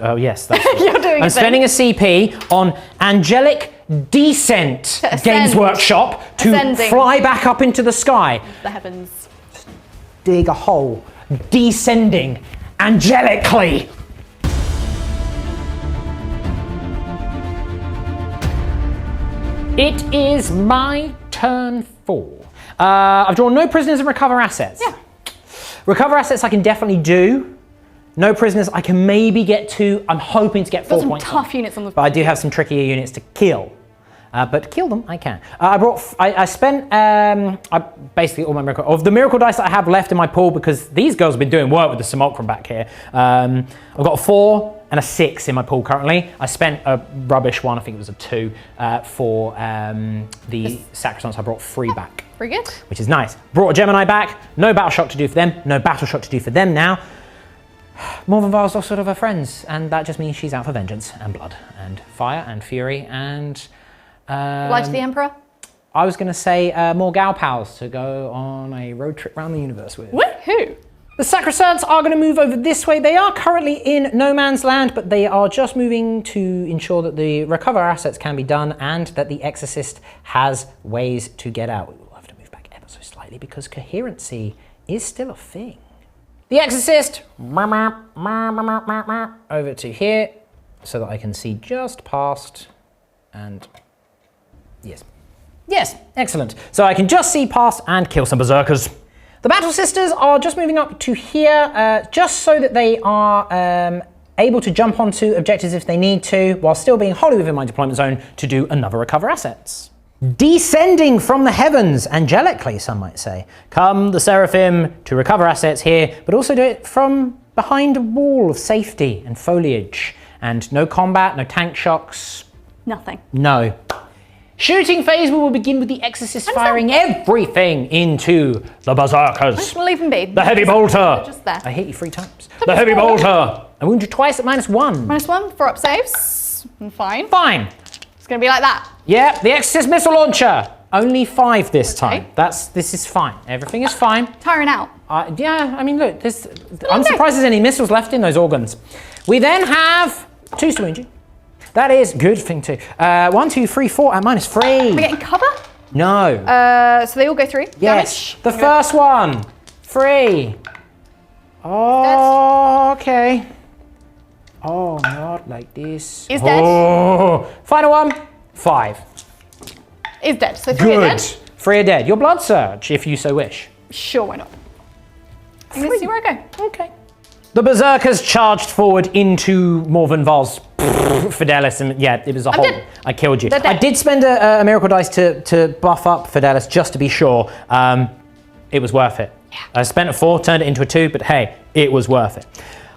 Speaker 2: Oh yes, that's
Speaker 1: You're doing
Speaker 2: I'm
Speaker 1: a
Speaker 2: spending a CP on Angelic Descent Games Workshop to fly back up into the sky.
Speaker 1: The heavens.
Speaker 2: Dig a hole. Descending angelically. It is my turn 4. I've drawn no prisoners and recover assets.
Speaker 1: Yeah.
Speaker 2: Recover assets I can definitely do. No prisoners I can maybe get to. I'm hoping to get 4 points.
Speaker 1: Some tough units on the.
Speaker 2: But I do have some trickier units to kill. But kill them I can. I spent basically all my miracle of the miracle dice that I have left in my pool because these girls have been doing work with the Simulacrum back here. I've got a 4 and a 6 in my pool currently. I spent a rubbish one, I think it was a 2, for the Sacrosanct. I brought 3 back.
Speaker 1: Very good.
Speaker 2: Which is nice. Brought a Gemini back. No battle shock to do for them. No battle shock to do for them now. Morvenn Vahl's lost sort of her friends, and that just means she's out for vengeance and blood and fire and fury and.
Speaker 1: Light of the Emperor?
Speaker 2: I was going to say more Gal Pals to go on a road trip around the universe with.
Speaker 1: Woohoo!
Speaker 2: The Sacrosancts are going to move over this way. They are currently in no man's land, but they are just moving to ensure that the recover assets can be done and that the Exorcist has ways to get out. We will have to move back ever so slightly because coherency is still a thing. The Exorcist, over to here so that I can see just past and yes. Yes, excellent. So I can just see past and kill some berserkers. The Battle Sisters are just moving up to here, just so that they are able to jump onto objectives if they need to, while still being wholly within my deployment zone to do another recover assets. Descending from the heavens, angelically some might say, come the Seraphim to recover assets here, but also do it from behind a wall of safety and foliage. And no combat, no tank shocks.
Speaker 1: Nothing.
Speaker 2: No. Shooting phase will begin with the Exorcist firing everything into the Berserkers.
Speaker 1: Just leave them be.
Speaker 2: The Heavy Bolter.
Speaker 1: Just there.
Speaker 2: I hit you 3 times. The Heavy Bolter. I wound you twice at -1.
Speaker 1: -1 for up saves. Fine.
Speaker 2: Fine.
Speaker 1: It's going to be like that.
Speaker 2: Yeah, the Exorcist missile launcher. Only 5 this
Speaker 1: Okay.
Speaker 2: time. This is fine. Everything is fine.
Speaker 1: Tiring out.
Speaker 2: Yeah, I mean, look, I'm surprised there's any missiles left in those organs. We then have 2 to wound you. That is good thing too. 1, 2, 3, 4 at -3.
Speaker 1: Are we getting cover?
Speaker 2: No.
Speaker 1: So they all go through.
Speaker 2: Yes.
Speaker 1: Damage?
Speaker 2: The first one. 3. Oh, okay. Oh, not like this.
Speaker 1: Is dead.
Speaker 2: Oh. Final one. 5.
Speaker 1: Is dead. So 3 are
Speaker 2: Good.
Speaker 1: dead.
Speaker 2: 3 are dead. Your blood surge, if you so wish.
Speaker 1: Sure, why not? I'm going to see where I go.
Speaker 2: Okay. The Berserkers charged forward into Morvenn Vahl's Fidelis, and yeah, it was a whole.
Speaker 1: dead.
Speaker 2: I killed you.
Speaker 1: They're dead.
Speaker 2: I did spend a miracle dice to buff up Fidelis just to be sure. It was worth it.
Speaker 1: Yeah.
Speaker 2: I spent a 4, turned it into a 2, but hey, it was worth it.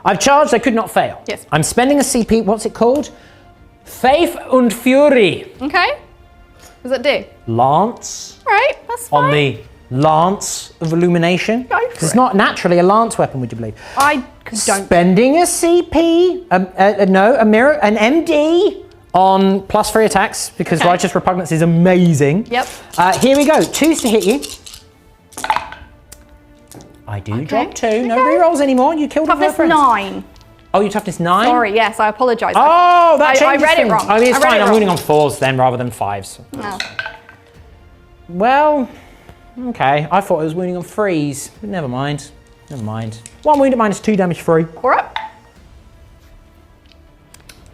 Speaker 2: I've charged. I could not fail.
Speaker 1: Yes.
Speaker 2: I'm spending a CP. What's it called? Faith und Fury.
Speaker 1: Okay. What does that do?
Speaker 2: Lance.
Speaker 1: All right, that's fine.
Speaker 2: On the Lance of Illumination.
Speaker 1: Go for
Speaker 2: It's
Speaker 1: it.
Speaker 2: not naturally a lance weapon, would you believe?
Speaker 1: I don't.
Speaker 2: Spending a CP, an MD on +3 attacks because
Speaker 1: Okay.
Speaker 2: Righteous Repugnance is amazing.
Speaker 1: Yep.
Speaker 2: Here we go. 2s to hit you. I do drop 2. No rerolls anymore. You killed
Speaker 1: Toughness
Speaker 2: my
Speaker 1: 9.
Speaker 2: Oh, your toughness 9?
Speaker 1: Sorry, yes, I apologise.
Speaker 2: Oh, that
Speaker 1: I
Speaker 2: changes
Speaker 1: read it
Speaker 2: things.
Speaker 1: wrong.
Speaker 2: I mean, it's
Speaker 1: I read
Speaker 2: fine.
Speaker 1: it
Speaker 2: I'm
Speaker 1: wrong.
Speaker 2: winning on 4s then rather than 5s.
Speaker 1: No.
Speaker 2: Well, okay. I thought it was wounding on 3s. But never mind. Never mind. 1 wound at -2 damage free.
Speaker 1: We're up.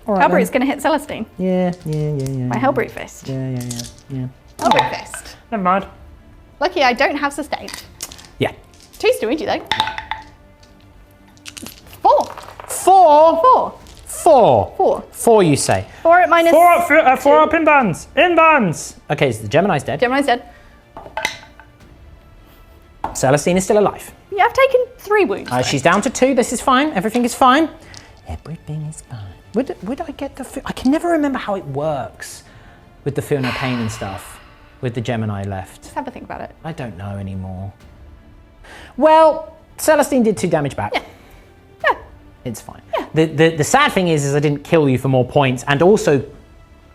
Speaker 2: All right,
Speaker 1: Hellbrute's going to hit Celestine.
Speaker 2: Yeah.
Speaker 1: My Hellbrute Fist.
Speaker 2: Yeah.
Speaker 1: Hellbrute Fist.
Speaker 2: Never mind.
Speaker 1: Lucky I don't have sustained.
Speaker 2: Yeah.
Speaker 1: 2's to wound you though. 4.
Speaker 2: 4?
Speaker 1: 4.
Speaker 2: 4.
Speaker 1: 4.
Speaker 2: 4, you say.
Speaker 1: 4 at minus.
Speaker 2: 4 up in bands. In bands. Okay, so the Gemini's dead.
Speaker 1: Gemini's dead.
Speaker 2: Celestine is still alive.
Speaker 1: Yeah, I've taken 3 wounds.
Speaker 2: She's down to 2. This is fine. Everything is fine. Everything is fine. Would I get the... I can never remember how it works with the feel no pain and stuff with the Gemini left.
Speaker 1: Just have a think about it.
Speaker 2: I don't know anymore. Well, Celestine did 2 damage back.
Speaker 1: Yeah. Yeah.
Speaker 2: It's fine. Yeah. The sad thing is I didn't kill you for more points, and also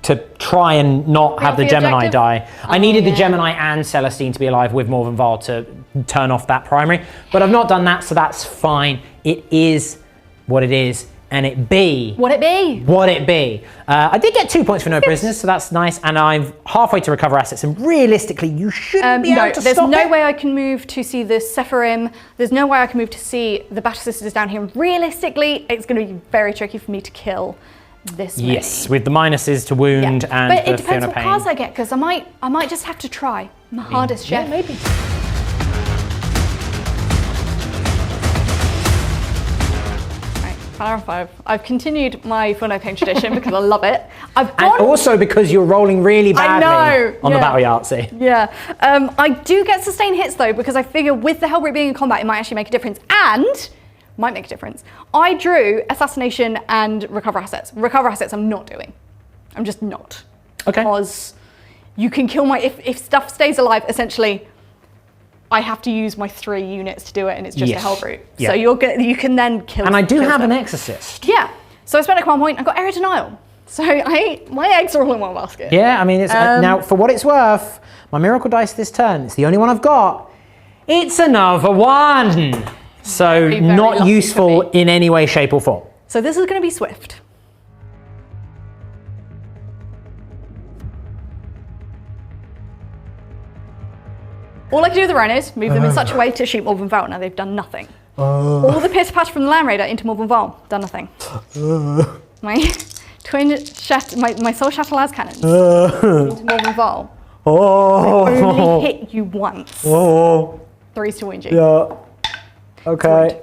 Speaker 2: to try and not have the
Speaker 1: the
Speaker 2: Gemini
Speaker 1: objective?
Speaker 2: die. I needed the
Speaker 1: yeah.
Speaker 2: Gemini and Celestine to be alive with Morvenn Vahl to turn off that primary, but I've not done that, so that's fine. It is what it is, and it be
Speaker 1: What it be?
Speaker 2: what it be. I did get 2 points for no prisoners, so that's nice, and I'm halfway to recover assets, and realistically, you shouldn't be able to
Speaker 1: there's
Speaker 2: stop
Speaker 1: no
Speaker 2: it.
Speaker 1: way I can move to see the Sephirim. There's no way I can move to see the Battle Sisters down here. Realistically, it's going to be very tricky for me to kill this many.
Speaker 2: Yes, with the minuses to wound and
Speaker 1: but
Speaker 2: the
Speaker 1: it depends
Speaker 2: Fiona
Speaker 1: what
Speaker 2: pain.
Speaker 1: cards I get, because I might just have to try my hardest,
Speaker 2: Yeah,
Speaker 1: chef.
Speaker 2: maybe.
Speaker 1: Right, Power 5. I've continued my Feel No Pain tradition because I love it. I've
Speaker 2: And
Speaker 1: gone.
Speaker 2: also because you're rolling really badly
Speaker 1: know,
Speaker 2: on the
Speaker 1: yeah.
Speaker 2: Battle Yahtzee.
Speaker 1: Yeah, I do get sustained hits though, because I figure with the Hellbrute being in combat, it might actually make a difference, and might make a difference. I drew Assassination and Recover Assets. Recover Assets I'm not doing. I'm just not.
Speaker 2: Okay.
Speaker 1: Because you can kill my, if stuff stays alive, essentially, I have to use my 3 units to do it, and it's just
Speaker 2: Yes.
Speaker 1: a Hellbrute.
Speaker 2: Yeah.
Speaker 1: So you can then kill.
Speaker 2: And I do
Speaker 1: kill
Speaker 2: have
Speaker 1: them.
Speaker 2: an Exorcist.
Speaker 1: Yeah. So I spent a command point. I got Area Denial. So my eggs are all in one basket.
Speaker 2: Yeah, I mean, it's now for what it's worth, my Miracle Dice this turn, it's the only one I've got. It's another 1. So
Speaker 1: Very, very
Speaker 2: not
Speaker 1: lucky
Speaker 2: useful
Speaker 1: for me.
Speaker 2: in any way, shape or form.
Speaker 1: So this is going to be swift. All I can do with the rhinos, move them in such a way to shoot Morvenn Vahl. Now they've done nothing. All the pitter patter from the Land Raider into Morvenn Vahl, done nothing. My my Soul Shatterlaz cannons into Morvenn Vahl.
Speaker 2: Oh.
Speaker 1: Only hit you once.
Speaker 2: Oh.
Speaker 1: 3s to wound you.
Speaker 2: Yeah. Okay.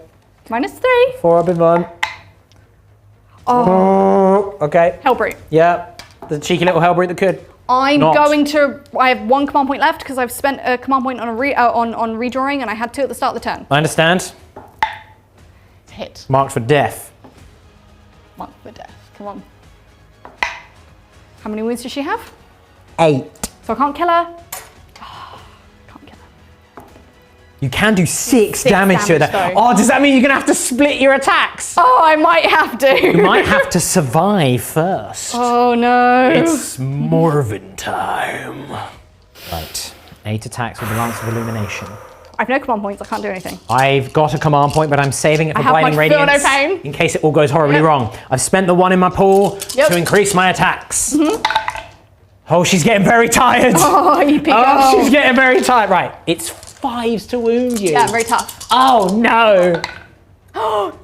Speaker 1: -3.
Speaker 2: 4 up in 1. Oh. Okay.
Speaker 1: Hellbrute.
Speaker 2: Yeah. The cheeky little hellbrute that could.
Speaker 1: I'm going to. I have 1 command point left because I've spent a command point on on redrawing, and I had 2 at the start of the turn.
Speaker 2: I understand.
Speaker 1: Hit.
Speaker 2: Marked for death.
Speaker 1: Marked for death. Come on. How many wounds does she have?
Speaker 2: 8.
Speaker 1: So I can't kill her. Can't kill her.
Speaker 2: You can do 6 damage to her.
Speaker 1: though.
Speaker 2: Oh, does that mean you're gonna have to split your attacks?
Speaker 1: Oh, I might have to.
Speaker 2: You might have to survive first.
Speaker 1: Oh no.
Speaker 2: It's Morvenn time. Right. 8 attacks with the Lance of Illumination.
Speaker 1: I've no command points. I can't do anything.
Speaker 2: I've got a command point, but I'm saving it for Blinding
Speaker 1: Feel no
Speaker 2: Radiance
Speaker 1: pain.
Speaker 2: in case it all goes horribly wrong. I've spent the 1 in my pool to increase my attacks. Oh, she's getting very tired.
Speaker 1: Oh, you peek.
Speaker 2: Oh, she's getting very tired. Right, it's 5s to wound you.
Speaker 1: Yeah, very tough.
Speaker 2: Oh no.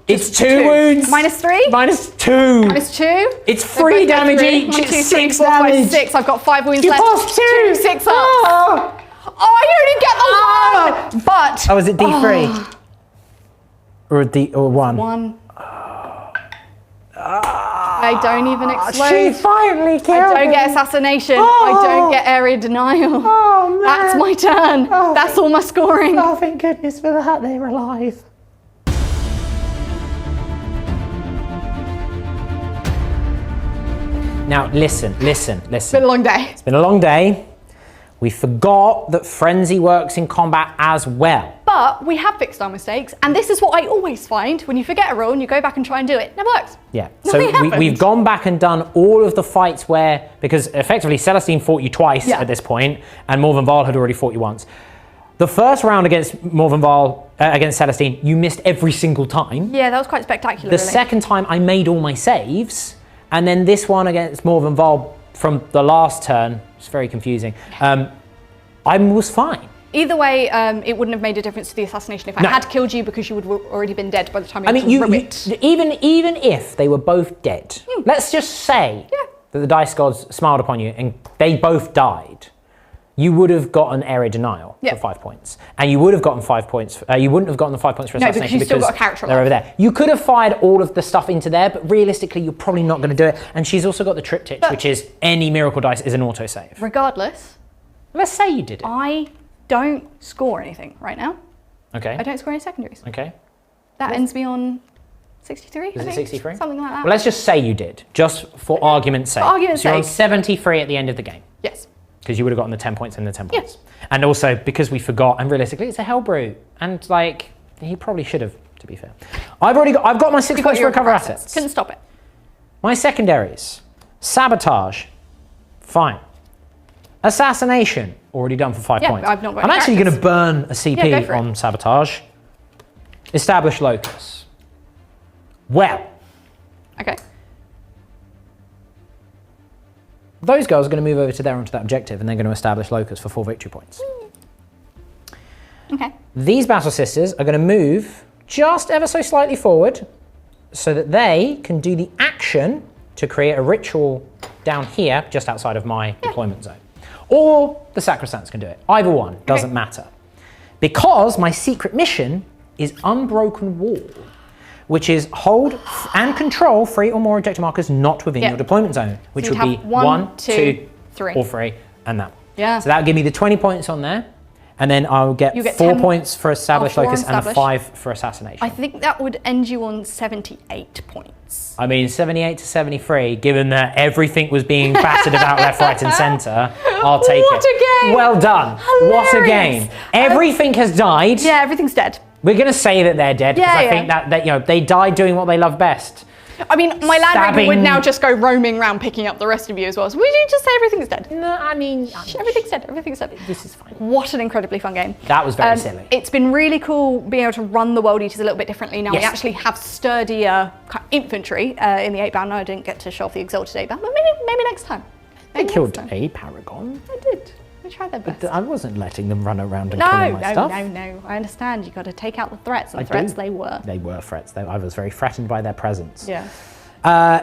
Speaker 2: It's 2 wounds.
Speaker 1: -3.
Speaker 2: -2.
Speaker 1: -2.
Speaker 2: It's 3 damage each.
Speaker 1: 1, 2, 3,
Speaker 2: It's 6
Speaker 1: 4, 5,
Speaker 2: damage.
Speaker 1: 6. I've got 5 wounds
Speaker 2: You
Speaker 1: left.
Speaker 2: passed 2.
Speaker 1: 6 up.
Speaker 2: Oh.
Speaker 1: Oh, you only get the 1. But.
Speaker 2: Oh, is it D3? Or a D or 1?
Speaker 1: 1. I don't even explode.
Speaker 2: She finally killed
Speaker 1: I don't get
Speaker 2: him.
Speaker 1: assassination. I don't get area denial.
Speaker 2: Oh man.
Speaker 1: That's my turn.
Speaker 2: Oh,
Speaker 1: That's all my scoring.
Speaker 2: Oh, thank goodness for that. They were alive. Now, listen.
Speaker 1: It's been a long day.
Speaker 2: It's been a long day. We forgot that frenzy works in combat as well.
Speaker 1: But we have fixed our mistakes, and this is what I always find when you forget a rule and you go back and try and do it. It never works.
Speaker 2: Yeah,
Speaker 1: Nothing
Speaker 2: so
Speaker 1: happened.
Speaker 2: we've gone back and done all of the fights where, because effectively Celestine fought you twice at this point, and Morvenn Vahl had already fought you once. The first round against Morvenn Vahl, against Celestine, you missed every single time.
Speaker 1: Yeah, that was quite spectacular.
Speaker 2: The
Speaker 1: really.
Speaker 2: second time I made all my saves, and then this one against Morvenn Vahl from the last turn, it's very confusing, I was fine.
Speaker 1: Either way, it wouldn't have made a difference to the assassination if I had killed you because you would have already been dead by the time you
Speaker 2: even if they were both dead, let's just say that the dice gods smiled upon you and they both died, you would have gotten area denial for 5 points, and you would have gotten 5 points. You wouldn't have gotten the 5 points for assassination
Speaker 1: because you still got a character
Speaker 2: they're
Speaker 1: alive.
Speaker 2: over there. You could have fired all of the stuff into there, but realistically, you're probably not going to do it. And she's also got the triptych, which is any miracle dice is an autosave.
Speaker 1: Regardless,
Speaker 2: Let's say you did it.
Speaker 1: I don't score anything right now.
Speaker 2: Okay.
Speaker 1: I don't score any secondaries.
Speaker 2: Okay.
Speaker 1: That ends me on 63.
Speaker 2: Is it 63?
Speaker 1: Something like that.
Speaker 2: Well, let's just say you did, just for argument's sake.
Speaker 1: For argument's
Speaker 2: so you're on
Speaker 1: sake.
Speaker 2: 73 at the end of the game.
Speaker 1: Yes.
Speaker 2: Because you would have gotten the 10 points and the 10 points. And also, because we forgot, and realistically, it's a Hellbrute. And, like, he probably should have, to be fair. I've got my 6 points to recover assets.
Speaker 1: Couldn't stop it.
Speaker 2: My secondaries. Sabotage. Fine. Assassination. Already done for 5 points.
Speaker 1: I've not got
Speaker 2: I'm
Speaker 1: any
Speaker 2: actually going to
Speaker 1: characters.
Speaker 2: burn a CP on Sabotage. Establish locus. Well.
Speaker 1: Okay.
Speaker 2: Those girls are going to move over to there onto that objective, and they're going to establish locus for 4 victory points.
Speaker 1: Okay.
Speaker 2: These battle sisters are going to move just ever so slightly forward so that they can do the action to create a ritual down here just outside of my deployment zone. Or the Sacrosancts can do it. Either one, doesn't matter. Because my secret mission is Unbroken Wall, which is hold and control 3 or more objective markers not within your deployment zone, which
Speaker 1: So
Speaker 2: would be
Speaker 1: 1, 2, 3.
Speaker 2: or 3, and that one.
Speaker 1: Yeah.
Speaker 2: So that would give me the 20 points on there, and then I'll get 4 points for Established
Speaker 1: 4
Speaker 2: Locus and a
Speaker 1: established.
Speaker 2: 5 for Assassination.
Speaker 1: I think that would end you on 78 points.
Speaker 2: I mean, 78 to 73, given that everything was being battered about left, right, and centre, I'll take
Speaker 1: What
Speaker 2: it.
Speaker 1: a game!
Speaker 2: Well done.
Speaker 1: Hilarious.
Speaker 2: What a game. Everything has died.
Speaker 1: Yeah, everything's dead.
Speaker 2: We're going to say that they're dead because I think that you know they died doing what they love best.
Speaker 1: I mean, my Land Raven would
Speaker 2: Stabbing.
Speaker 1: now just go roaming around picking up the rest of you as well. So we do just say everything's dead.
Speaker 2: No, I mean,
Speaker 1: Everything's dead. Everything's dead.
Speaker 2: this is fine.
Speaker 1: What an incredibly fun game.
Speaker 2: That was very silly.
Speaker 1: It's been really cool being able to run the World Eaters a little bit differently now.
Speaker 2: Yes.
Speaker 1: We actually have sturdier infantry in the 8-bound. No, I didn't get to show off the Exalted 8-bound, but maybe next time.
Speaker 2: They
Speaker 1: Maybe
Speaker 2: killed
Speaker 1: next time.
Speaker 2: a Paragon.
Speaker 1: I did. They tried their best.
Speaker 2: I wasn't letting them run around and killing my stuff.
Speaker 1: No. I understand. You've got to take out the threats, and
Speaker 2: I
Speaker 1: threats
Speaker 2: do.
Speaker 1: they were.
Speaker 2: They were threats. I was very threatened by their presence.
Speaker 1: Yeah.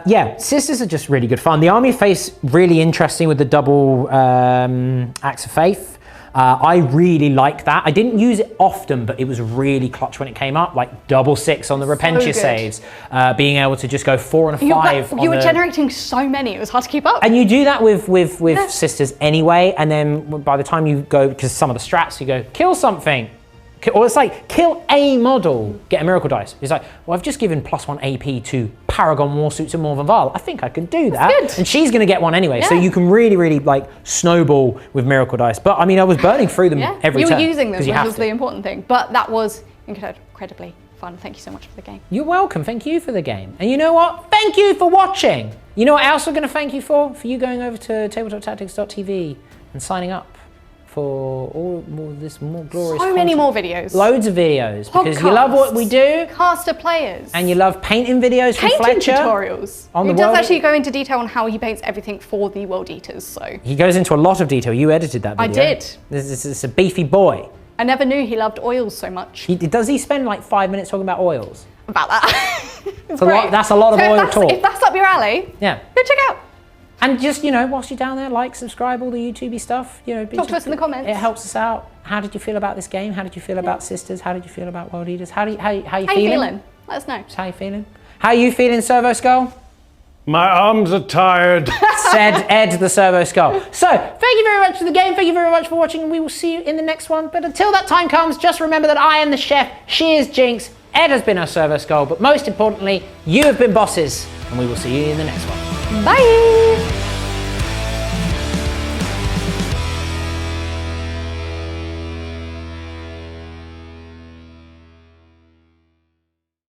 Speaker 2: Yeah, Sisters are just really good fun. The Army of Faith really interesting with the double Acts of Faith. I really like that. I didn't use it often, but it was really clutch when it came up, like double 6 on the Repentia saves, being able to just go 4 and a 5.
Speaker 1: You were generating so many, it was hard to keep up.
Speaker 2: And you do that with sisters anyway, and then by the time you go, because some of the strats, you go, kill something. Or it's like, kill a model, get a miracle dice. It's like, well, I've just given +1 AP to Paragon Warsuits and Morvenn Vahl. I think I can do that.
Speaker 1: Good.
Speaker 2: And she's going to get one anyway. So you can really, really like snowball with miracle dice. But I mean, I was burning through them every
Speaker 1: You
Speaker 2: turn.
Speaker 1: were using them, which was
Speaker 2: to.
Speaker 1: the important thing. But that was incredibly fun. Thank you so much for the game.
Speaker 2: You're welcome. Thank you for the game. And you know what? Thank you for watching. You know what else we're going to thank you for? For you going over to tabletoptactics.tv and signing up for all this more glorious
Speaker 1: So many more videos.
Speaker 2: Loads of videos. Because you love what we do.
Speaker 1: Caster players.
Speaker 2: And you love painting videos from
Speaker 1: painting
Speaker 2: Fletcher.
Speaker 1: tutorials. He does actually go into detail on how he paints everything for the World Eaters. So
Speaker 2: he goes into a lot of detail. You edited that video.
Speaker 1: I did.
Speaker 2: This is a beefy boy.
Speaker 1: I never knew he loved oils so much.
Speaker 2: Does he spend like 5 minutes talking about oils?
Speaker 1: About that.
Speaker 2: That's a lot of oil talk.
Speaker 1: If that's up your alley, go check out.
Speaker 2: And just, you know, whilst you're down there, like, subscribe, all the YouTubey stuff. You know,
Speaker 1: talk to us in the comments.
Speaker 2: It helps us out. How did you feel about this game? How did you feel about Sisters? How did you feel about World Eaters? How you feeling?
Speaker 1: Let us know.
Speaker 2: How you feeling? How are you feeling, Servo Skull?
Speaker 3: My arms are tired.
Speaker 2: Said Ed the Servo Skull. So, thank you very much for the game. Thank you very much for watching. And we will see you in the next one. But until that time comes, just remember that I am the chef. She is Jinx. Ed has been our Servo Skull. But most importantly, you have been bosses. And we will see you in the next one.
Speaker 1: Bye.